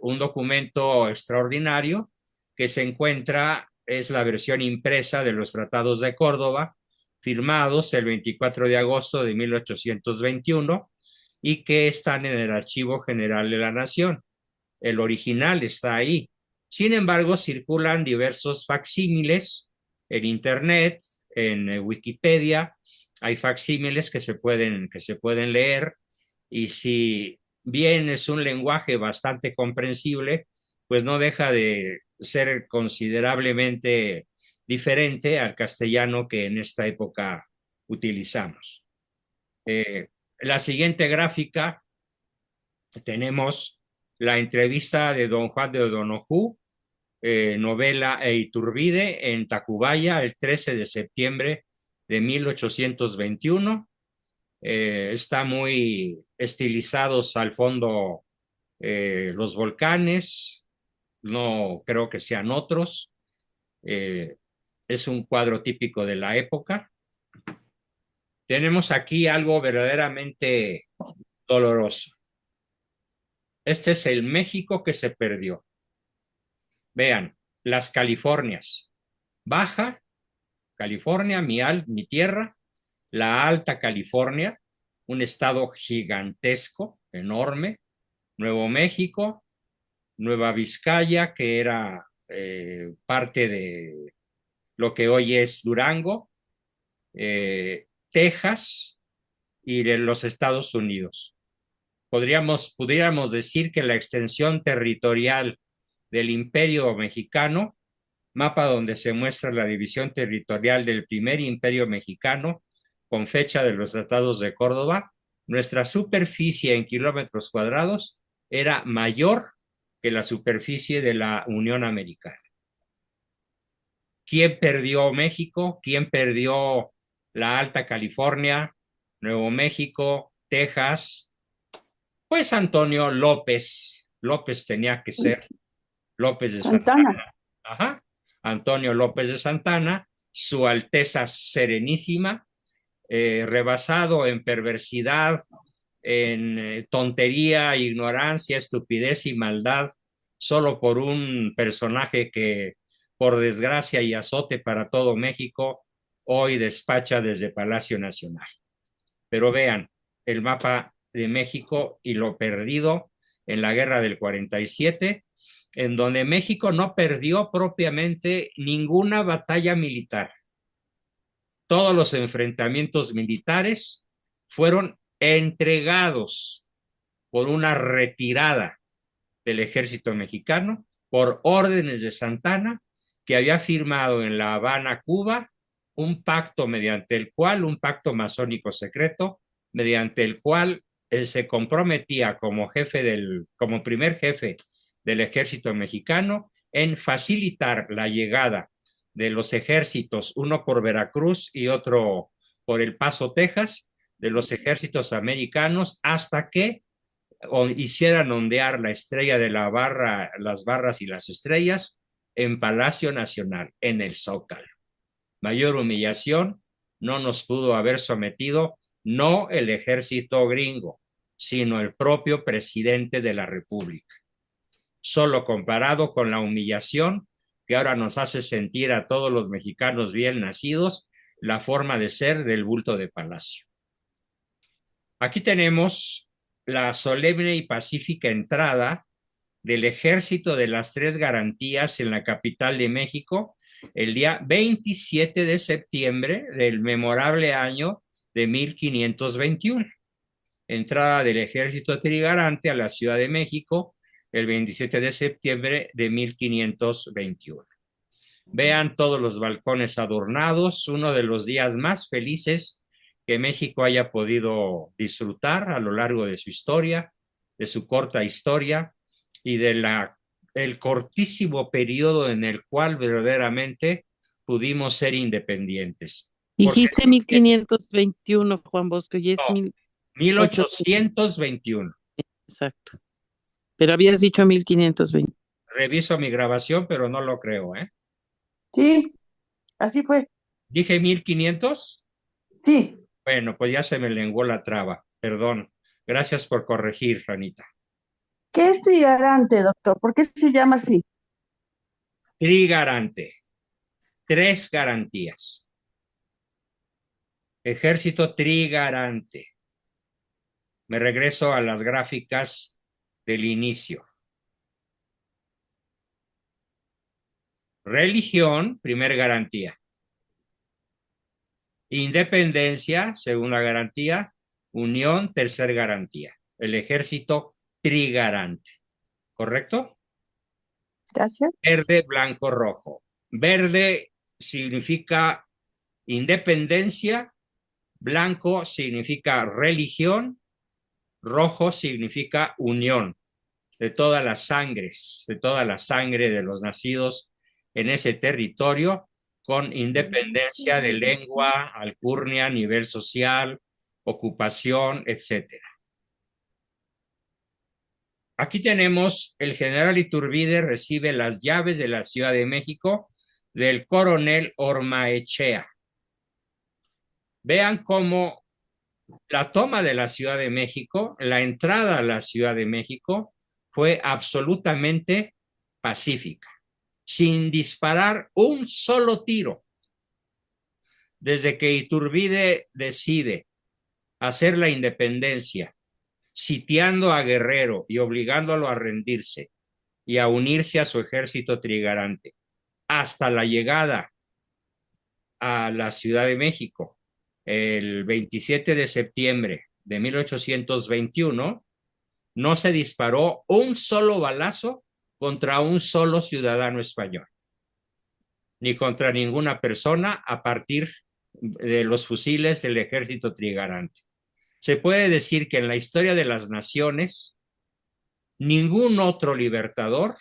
un documento extraordinario que se encuentra, es la versión impresa de los tratados de Córdoba, firmados el 24 de agosto de 1821, y que están en el Archivo General de la Nación. El original está ahí. Sin embargo, circulan diversos facsímiles en Internet, en Wikipedia. Hay facsímiles que se pueden leer, y si bien es un lenguaje bastante comprensible, pues no deja de ser considerablemente diferente al castellano que en esta época utilizamos. La siguiente gráfica, tenemos la entrevista de don Juan de O'Donojú, Novela e Iturbide, en Tacubaya, el 13 de septiembre de 1821. Está muy estilizados al fondo los volcanes, no creo que sean otros. Es un cuadro típico de la época. Tenemos aquí algo verdaderamente doloroso. Este es el México que se perdió. Vean, las Californias. Baja California, mi tierra, la Alta California, un estado gigantesco, enorme, Nuevo México, Nueva Vizcaya, que era parte de lo que hoy es Durango, Texas y de los Estados Unidos. Pudiéramos decir que la extensión territorial del Imperio Mexicano, mapa donde se muestra la división territorial del primer Imperio Mexicano con fecha de los tratados de Córdoba, nuestra superficie en kilómetros cuadrados era mayor que la superficie de la Unión Americana. ¿Quién perdió México? ¿Quién perdió la Alta California, Nuevo México, Texas? Pues Antonio López. López tenía que ser López de Santana. Ajá. Antonio López de Santana, su Alteza Serenísima, rebasado en perversidad, en tontería, ignorancia, estupidez y maldad, solo por un personaje que, por desgracia y azote para todo México, hoy despacha desde Palacio Nacional. Pero vean el mapa de México y lo perdido en la guerra del 47, en donde México no perdió propiamente ninguna batalla militar. Todos los enfrentamientos militares fueron entregados por una retirada del ejército mexicano por órdenes de Santana, que había firmado en La Habana, Cuba, un pacto un pacto masónico secreto, mediante el cual él se comprometía como primer jefe del ejército mexicano en facilitar la llegada de los ejércitos, uno por Veracruz y otro por El Paso, Texas, de los ejércitos americanos, hasta que hicieran ondear la estrella de la barra, las barras y las estrellas en Palacio Nacional, en el Zócalo. Mayor humillación no nos pudo haber sometido no el ejército gringo, sino el propio presidente de la República. Solo comparado con la humillación que ahora nos hace sentir a todos los mexicanos bien nacidos la forma de ser del bulto de Palacio. Aquí tenemos la solemne y pacífica entrada del ejército de las tres garantías en la capital de México el día 27 de septiembre del memorable año de 1521. entrada del ejército trigarante a la Ciudad de México el 27 de septiembre de 1521. Vean todos los balcones adornados, uno de los días más felices que México haya podido disfrutar a lo largo de su historia, de su corta historia y de el cortísimo periodo en el cual verdaderamente pudimos ser independientes. Dijiste 1521, Juan Bosco, y es No, 1821. Exacto. Pero habías dicho 1520. Reviso mi grabación, pero no lo creo, ¿eh? Sí, así fue. ¿Dije 1500? Sí. Bueno, pues ya se me lenguó la traba, perdón. Gracias por corregir, Ranita. ¿Qué es trigarante, doctor? ¿Por qué se llama así? Trigarante. 3 garantías. Ejército trigarante. Me regreso a las gráficas del inicio. Religión, primer garantía. Independencia, segunda garantía. Unión, tercer garantía. El ejército trigarante. ¿Correcto? Gracias. Verde, blanco, rojo. Verde significa independencia, blanco significa religión, rojo significa unión de todas las sangres, de toda la sangre de los nacidos en ese territorio, con independencia de lengua, alcurnia, nivel social, ocupación, etcétera. Aquí tenemos el general Iturbide recibe las llaves de la Ciudad de México del coronel Ormaechea. Vean cómo la toma de la Ciudad de México, la entrada a la Ciudad de México fue absolutamente pacífica, sin disparar un solo tiro. Desde que Iturbide decide hacer la independencia, sitiando a Guerrero y obligándolo a rendirse y a unirse a su ejército trigarante, hasta la llegada a la Ciudad de México el 27 de septiembre de 1821, no se disparó un solo balazo contra un solo ciudadano español, ni contra ninguna persona a partir de los fusiles del ejército trigarante. Se puede decir que en la historia de las naciones, ningún otro libertador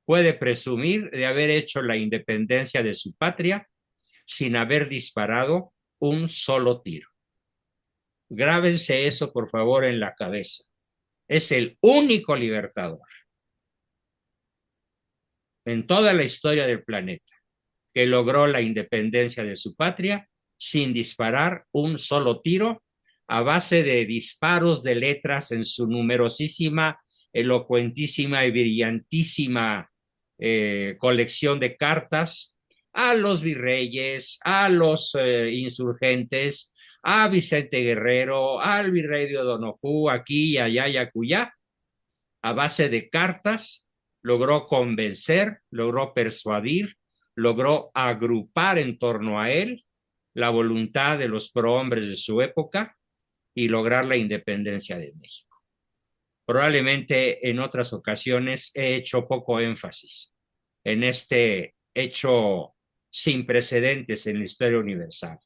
puede presumir de haber hecho la independencia de su patria sin haber disparado un solo tiro. Grábense eso, por favor, en la cabeza. Es el único libertador en toda la historia del planeta que logró la independencia de su patria sin disparar un solo tiro, a base de disparos de letras en su numerosísima, elocuentísima y brillantísima colección de cartas a los virreyes, a los insurgentes, a Vicente Guerrero, al virrey de O'Donoghue, aquí y allá y acullá. A base de cartas logró convencer, logró persuadir, logró agrupar en torno a él la voluntad de los prohombres de su época y lograr la independencia de México. Probablemente en otras ocasiones he hecho poco énfasis en este hecho sin precedentes en la historia universal.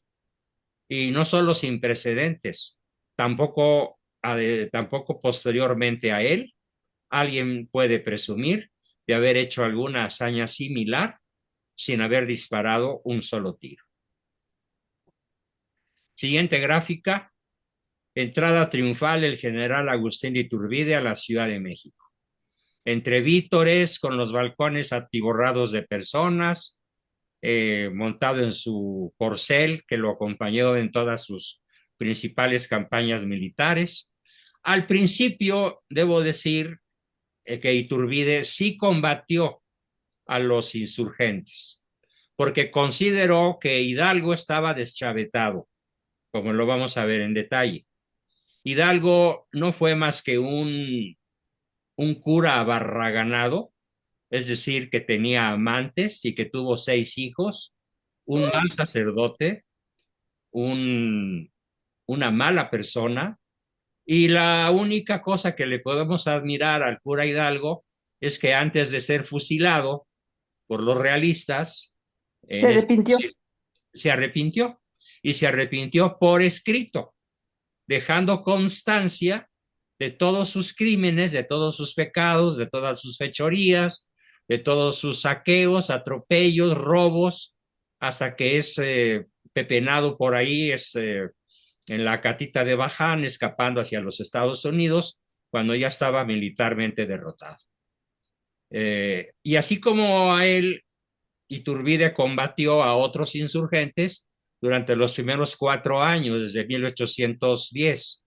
Y no solo sin precedentes, tampoco posteriormente a él, alguien puede presumir de haber hecho alguna hazaña similar sin haber disparado un solo tiro. Siguiente gráfica. Entrada triunfal del general Agustín de Iturbide a la Ciudad de México. Entre vítores, con los balcones atiborrados de personas, montado en su corcel que lo acompañó en todas sus principales campañas militares. Al principio, debo decir que Iturbide sí combatió a los insurgentes, porque consideró que Hidalgo estaba deschavetado, como lo vamos a ver en detalle. Hidalgo no fue más que un cura abarraganado, es decir, que tenía amantes y que tuvo 6 hijos, un mal sacerdote, una mala persona, Y la única cosa que le podemos admirar al cura Hidalgo es que antes de ser fusilado por los realistas, Se arrepintió. se arrepintió, y se arrepintió por escrito, dejando constancia de todos sus crímenes, de todos sus pecados, de todas sus fechorías, de todos sus saqueos, atropellos, robos, hasta que es pepenado por ahí, en la catita de Baján, escapando hacia los Estados Unidos, cuando ya estaba militarmente derrotado. Y así como a él, Iturbide combatió a otros insurgentes durante los primeros 4 años, desde 1810,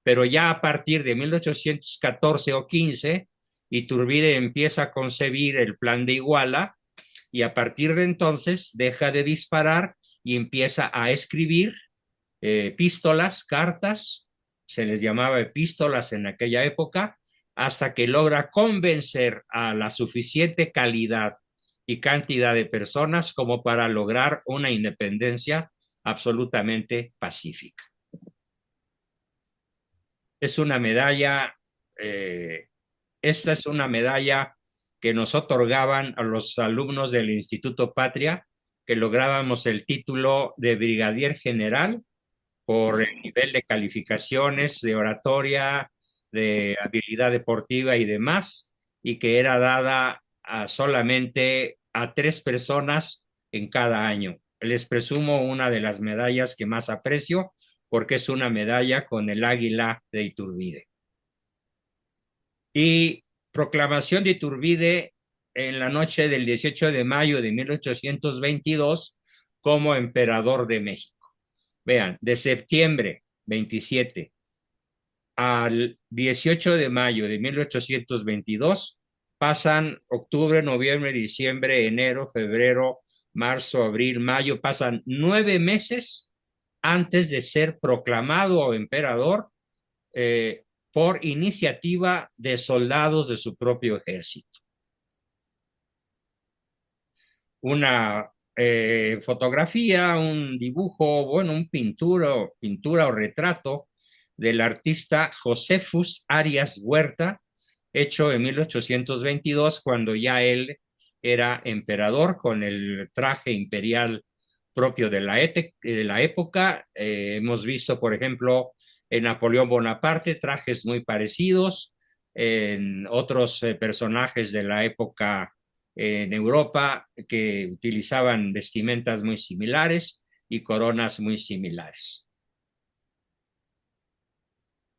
pero ya a partir de 1814 o 15, Iturbide empieza a concebir el plan de Iguala, y a partir de entonces deja de disparar y empieza a escribir epístolas, cartas, se les llamaba epístolas en aquella época, hasta que logra convencer a la suficiente calidad y cantidad de personas como para lograr una independencia absolutamente pacífica. Es una medalla, esta es una medalla que nos otorgaban a los alumnos del Instituto Patria, que lográbamos el título de brigadier general por el nivel de calificaciones, de oratoria, de habilidad deportiva y demás, y que era dada solamente a 3 personas en cada año. Les presumo una de las medallas que más aprecio, porque es una medalla con el águila de Iturbide. Y proclamación de Iturbide en la noche del 18 de mayo de 1822 como emperador de México. Vean, de septiembre 27 al 18 de mayo de 1822 pasan octubre, noviembre, diciembre, enero, febrero, marzo, abril, mayo, pasan 9 meses antes de ser proclamado emperador por iniciativa de soldados de su propio ejército. Una fotografía, un dibujo, bueno, un pintura o retrato del artista Josefus Arias Huerta, hecho en 1822, cuando ya él era emperador con el traje imperial propio de la época. Hemos visto, por ejemplo, en Napoleón Bonaparte trajes muy parecidos, en otros personajes de la época en Europa que utilizaban vestimentas muy similares y coronas muy similares.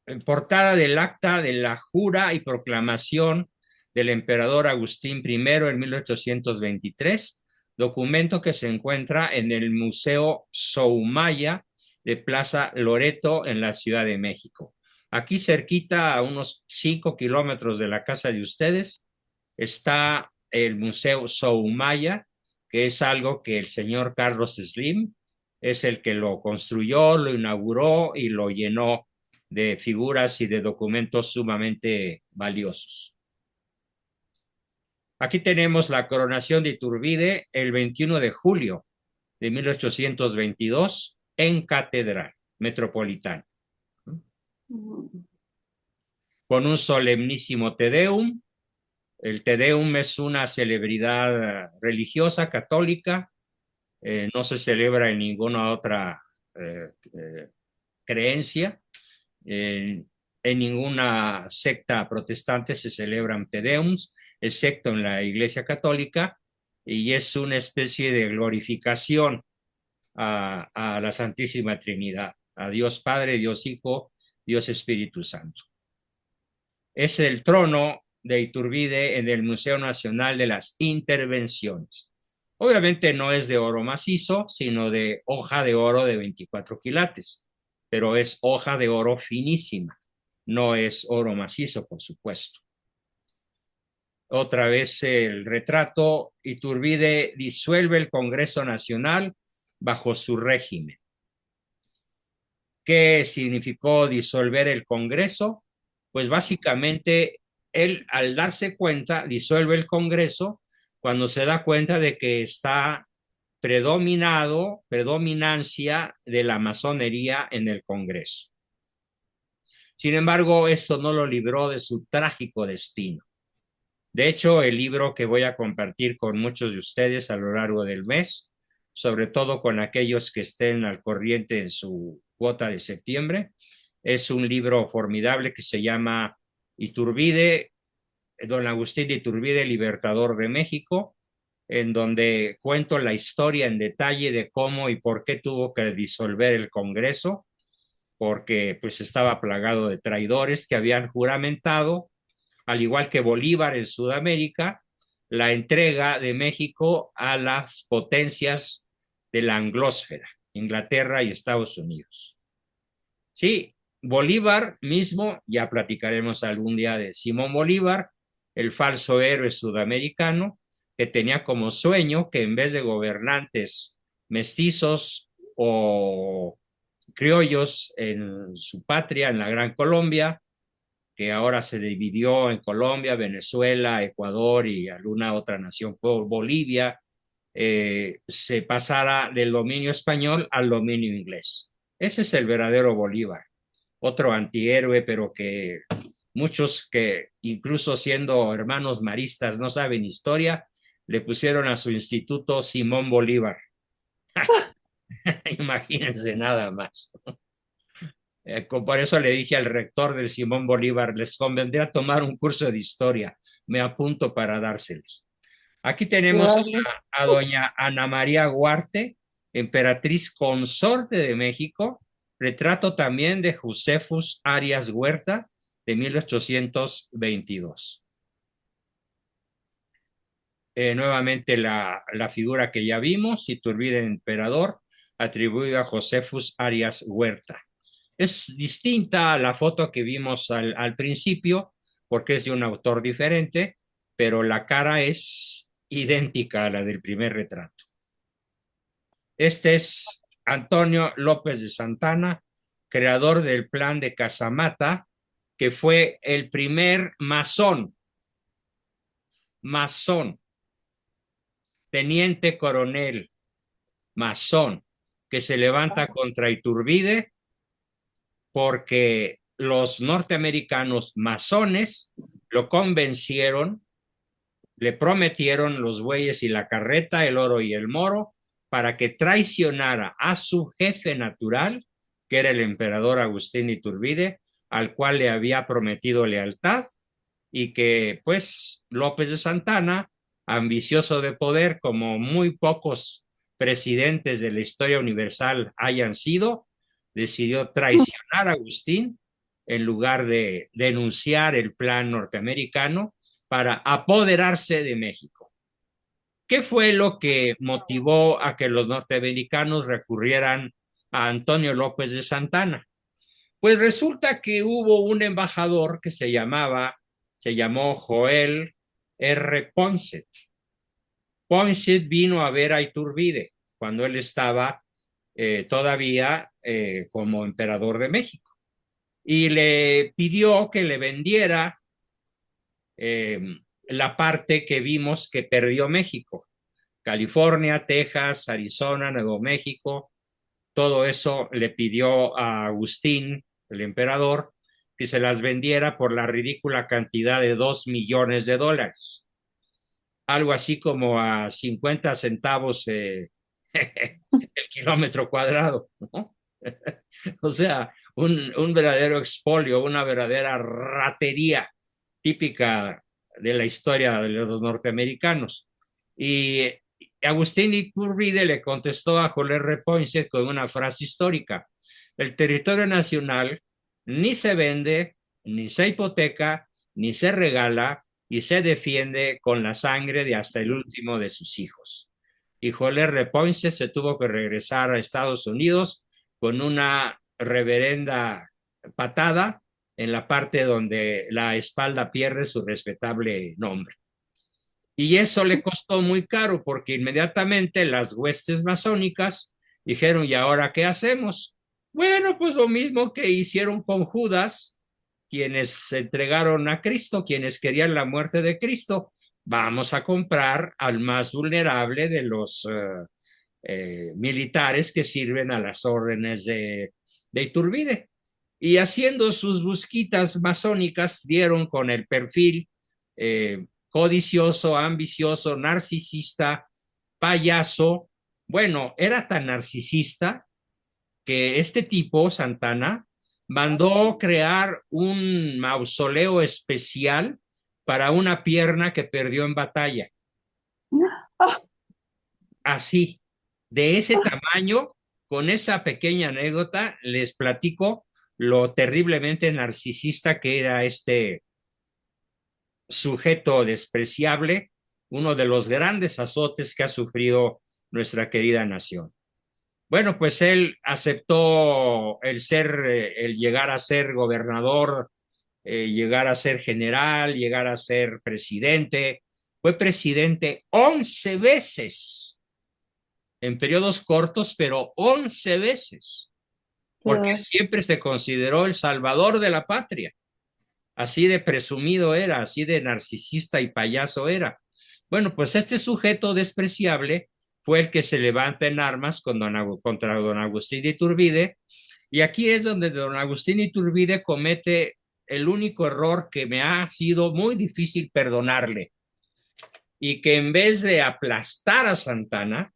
En portada del acta de la jura y proclamación del emperador Agustín I en 1823, documento que se encuentra en el Museo Soumaya de Plaza Loreto en la Ciudad de México. Aquí cerquita, a unos 5 kilómetros de la casa de ustedes, está el Museo Soumaya, que es algo que el señor Carlos Slim es el que lo construyó, lo inauguró y lo llenó de figuras y de documentos sumamente valiosos. Aquí tenemos la coronación de Iturbide el 21 de julio de 1822 en Catedral Metropolitana, con un solemnísimo Te Deum. El Te Deum es una celebridad religiosa católica, no se celebra en ninguna otra creencia. En ninguna secta protestante se celebran Te Deums, excepto en la Iglesia Católica, y es una especie de glorificación a la Santísima Trinidad, a Dios Padre, Dios Hijo, Dios Espíritu Santo. Es el trono de Iturbide en el Museo Nacional de las Intervenciones. Obviamente no es de oro macizo, sino de hoja de oro de 24 quilates, pero es hoja de oro finísima, no es oro macizo, por supuesto. Otra vez el retrato. Iturbide disuelve el Congreso Nacional bajo su régimen. ¿Qué significó disolver el Congreso? Pues básicamente él, al darse cuenta, disuelve el Congreso cuando se da cuenta de que está predominancia de la masonería en el Congreso. Sin embargo, esto no lo libró de su trágico destino. De hecho, el libro que voy a compartir con muchos de ustedes a lo largo del mes, sobre todo con aquellos que estén al corriente en su cuota de septiembre, es un libro formidable que se llama Iturbide, Don Agustín de Iturbide, Libertador de México, en donde cuento la historia en detalle de cómo y por qué tuvo que disolver el Congreso, porque pues estaba plagado de traidores que habían juramentado, al igual que Bolívar en Sudamérica, la entrega de México a las potencias de la anglósfera, Inglaterra y Estados Unidos. Sí, Bolívar mismo, ya platicaremos algún día de Simón Bolívar, el falso héroe sudamericano, que tenía como sueño que en vez de gobernantes mestizos o criollos en su patria, en la Gran Colombia, que ahora se dividió en Colombia, Venezuela, Ecuador y alguna otra nación, Bolivia, se pasara del dominio español al dominio inglés. Ese es el verdadero Bolívar, otro antihéroe, pero que muchos que incluso siendo hermanos maristas no saben historia, le pusieron a su instituto Simón Bolívar. Imagínense nada más. Por eso le dije al rector del Simón Bolívar, les convendría tomar un curso de historia, me apunto para dárselos. Aquí tenemos a doña Ana María Huarte, emperatriz consorte de México, retrato también de Josefus Arias Huerta, de 1822. Nuevamente la figura que ya vimos, Iturbide emperador, atribuida a Josefus Arias Huerta. Es distinta a la foto que vimos al principio, porque es de un autor diferente, pero la cara es idéntica a la del primer retrato. Este es Antonio López de Santana, creador del plan de Casamata, que fue el primer masón, teniente coronel, masón, que se levanta contra Iturbide porque los norteamericanos masones lo convencieron, le prometieron los bueyes y la carreta, el oro y el moro, para que traicionara a su jefe natural, que era el emperador Agustín Iturbide, al cual le había prometido lealtad, y que pues López de Santana, ambicioso de poder como muy pocos presidentes de la historia universal hayan sido, decidió traicionar a Agustín en lugar de denunciar el plan norteamericano para apoderarse de México. ¿Qué fue lo que motivó a que los norteamericanos recurrieran a Antonio López de Santana? Pues resulta que hubo un embajador que se llamó Joel R. Poinsett. Poinsett vino a ver a Iturbide cuando él estaba todavía como emperador de México y le pidió que le vendiera la parte que vimos que perdió México, California, Texas, Arizona, Nuevo México, todo eso le pidió a Agustín, el emperador, que se las vendiera por la ridícula cantidad de $2 millones, algo así como a 50 centavos el kilómetro cuadrado, ¿no? O sea, un verdadero expolio, una verdadera ratería típica de la historia de los norteamericanos. Y Agustín Iturbide le contestó a Joel R. Poinsett con una frase histórica: el territorio nacional ni se vende, ni se hipoteca, ni se regala, y se defiende con la sangre de hasta el último de sus hijos. Y Joel R. Poinsett se tuvo que regresar a Estados Unidos con una reverenda patada en la parte donde la espalda pierde su respetable nombre. Y eso le costó muy caro porque inmediatamente las huestes masónicas dijeron, ¿y ahora qué hacemos? Bueno, pues lo mismo que hicieron con Judas, quienes se entregaron a Cristo, quienes querían la muerte de Cristo. Vamos a comprar al más vulnerable de los militares que sirven a las órdenes de Iturbide. y haciendo sus busquitas masónicas dieron con el perfil codicioso, ambicioso, narcisista, payaso. Bueno, era tan narcisista que este tipo, Santana, mandó crear un mausoleo especial para una pierna que perdió en batalla. Así, de ese tamaño, con esa pequeña anécdota, les platico lo terriblemente narcisista que era este sujeto despreciable, uno de los grandes azotes que ha sufrido nuestra querida nación. Bueno, pues él aceptó el llegar a ser gobernador, llegar a ser general, llegar a ser presidente. Fue presidente 11 veces, en periodos cortos, pero 11 veces, porque siempre se consideró el salvador de la patria. Así de presumido era, así de narcisista y payaso era. Bueno, pues este sujeto despreciable fue el que se levanta en armas contra don Agustín de Iturbide, y aquí es donde don Agustín de Iturbide comete el único error que me ha sido muy difícil perdonarle, y que en vez de aplastar a Santana,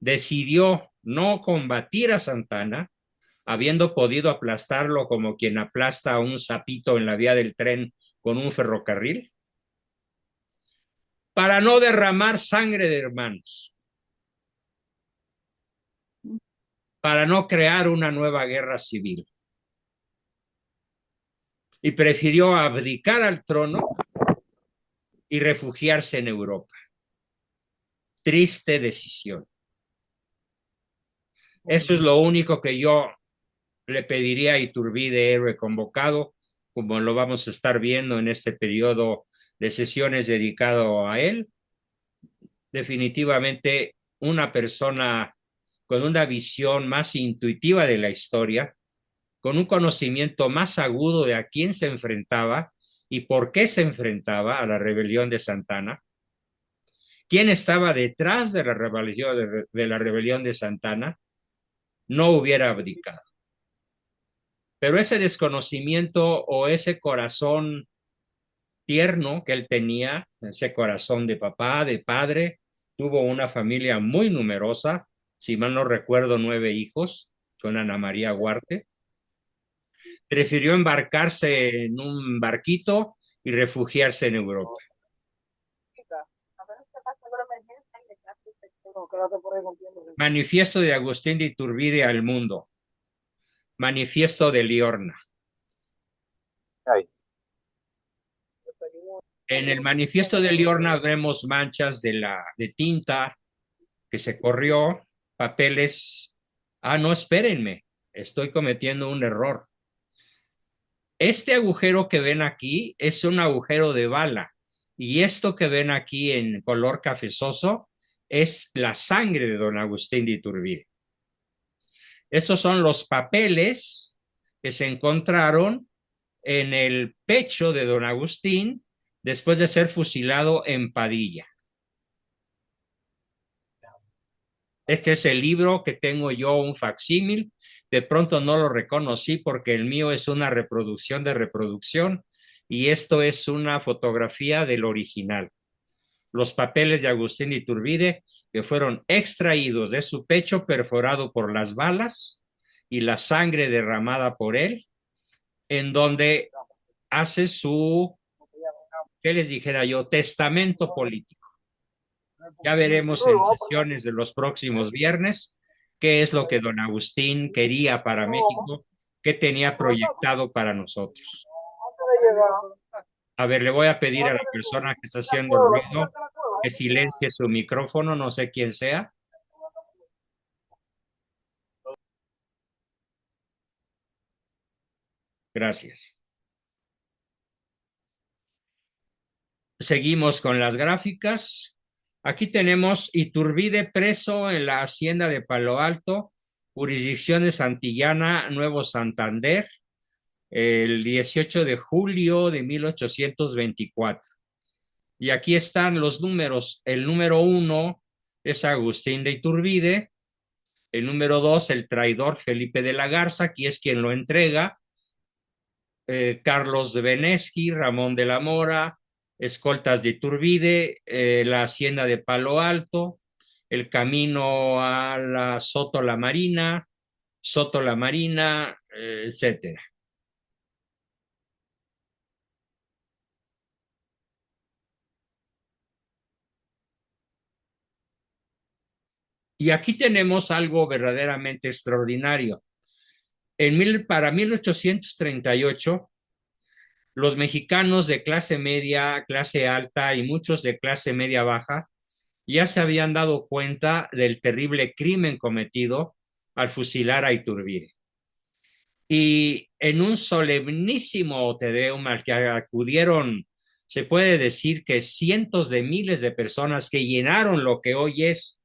decidió no combatir a Santana, habiendo podido aplastarlo como quien aplasta a un sapito en la vía del tren con un ferrocarril, para no derramar sangre de hermanos, para no crear una nueva guerra civil. Y prefirió abdicar al trono y refugiarse en Europa. Triste decisión. Eso es lo único que yo le pediría a Iturbide, héroe convocado, como lo vamos a estar viendo en este periodo de sesiones dedicado a él. Definitivamente una persona con una visión más intuitiva de la historia, con un conocimiento más agudo de a quién se enfrentaba y por qué se enfrentaba a la rebelión de Santana, quién estaba detrás de la rebelión de Santana, no hubiera abdicado. Pero ese desconocimiento o ese corazón tierno que él tenía, ese corazón de papá, de padre, tuvo una familia muy numerosa, si mal no recuerdo, 9 hijos, con Ana María Huarte. Prefirió embarcarse en un barquito y refugiarse en Europa. Manifiesto de Agustín de Iturbide al mundo. Manifiesto de Liorna. En el manifiesto de Liorna vemos manchas de tinta que se corrió, papeles. No, espérenme, estoy cometiendo un error. Este agujero que ven aquí es un agujero de bala, y esto que ven aquí en color cafezoso es la sangre de don Agustín de Iturbide. Estos son los papeles que se encontraron en el pecho de don Agustín después de ser fusilado en Padilla. Este es el libro que tengo yo, un facsímil. De pronto no lo reconocí porque el mío es una reproducción de reproducción y esto es una fotografía del original. Los papeles de Agustín Iturbide que fueron extraídos de su pecho perforado por las balas y la sangre derramada por él, en donde hace su, ¿qué les dijera yo?, testamento político. Ya veremos en sesiones de los próximos viernes qué es lo que don Agustín quería para México, qué tenía proyectado para nosotros. A ver, le voy a pedir a la persona que está haciendo ruido que silencie su micrófono, no sé quién sea. Gracias. Seguimos con las gráficas. Aquí tenemos Iturbide preso en la hacienda de Palo Alto, jurisdicción de Santillana, Nuevo Santander, el 18 de julio de 1824. Y aquí están los números. El número 1 es Agustín de Iturbide, El número 2, el traidor Felipe de la Garza, aquí es quien lo entrega. Carlos de Benesqui, Ramón de la Mora, escoltas de Iturbide, la hacienda de Palo Alto, el camino a la Soto La Marina, etcétera. Y aquí tenemos algo verdaderamente extraordinario. Para 1838, los mexicanos de clase media, clase alta y muchos de clase media baja ya se habían dado cuenta del terrible crimen cometido al fusilar a Iturbide. Y en un solemnísimo Te Deum al que acudieron, se puede decir que cientos de miles de personas que llenaron lo que hoy es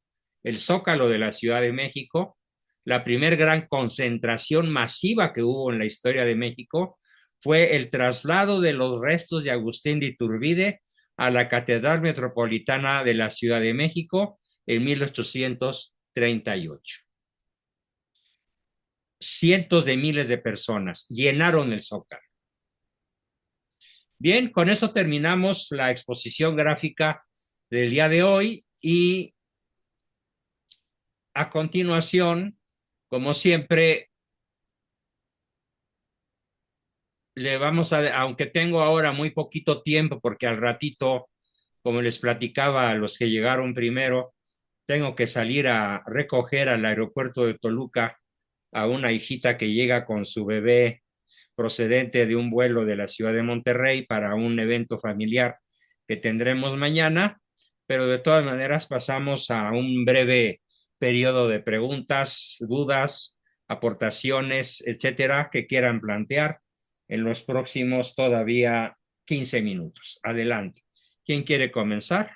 el Zócalo de la Ciudad de México, la primer gran concentración masiva que hubo en la historia de México, fue el traslado de los restos de Agustín de Iturbide a la Catedral Metropolitana de la Ciudad de México en 1838. Cientos de miles de personas llenaron el Zócalo. Bien, con eso terminamos la exposición gráfica del día de hoy y a continuación, como siempre, le vamos aunque tengo ahora muy poquito tiempo, porque al ratito, como les platicaba a los que llegaron primero, tengo que salir a recoger al aeropuerto de Toluca a una hijita que llega con su bebé procedente de un vuelo de la ciudad de Monterrey para un evento familiar que tendremos mañana, pero de todas maneras pasamos a un breve periodo de preguntas, dudas, aportaciones, etcétera, que quieran plantear en los próximos todavía 15 minutos. Adelante. ¿Quién quiere comenzar?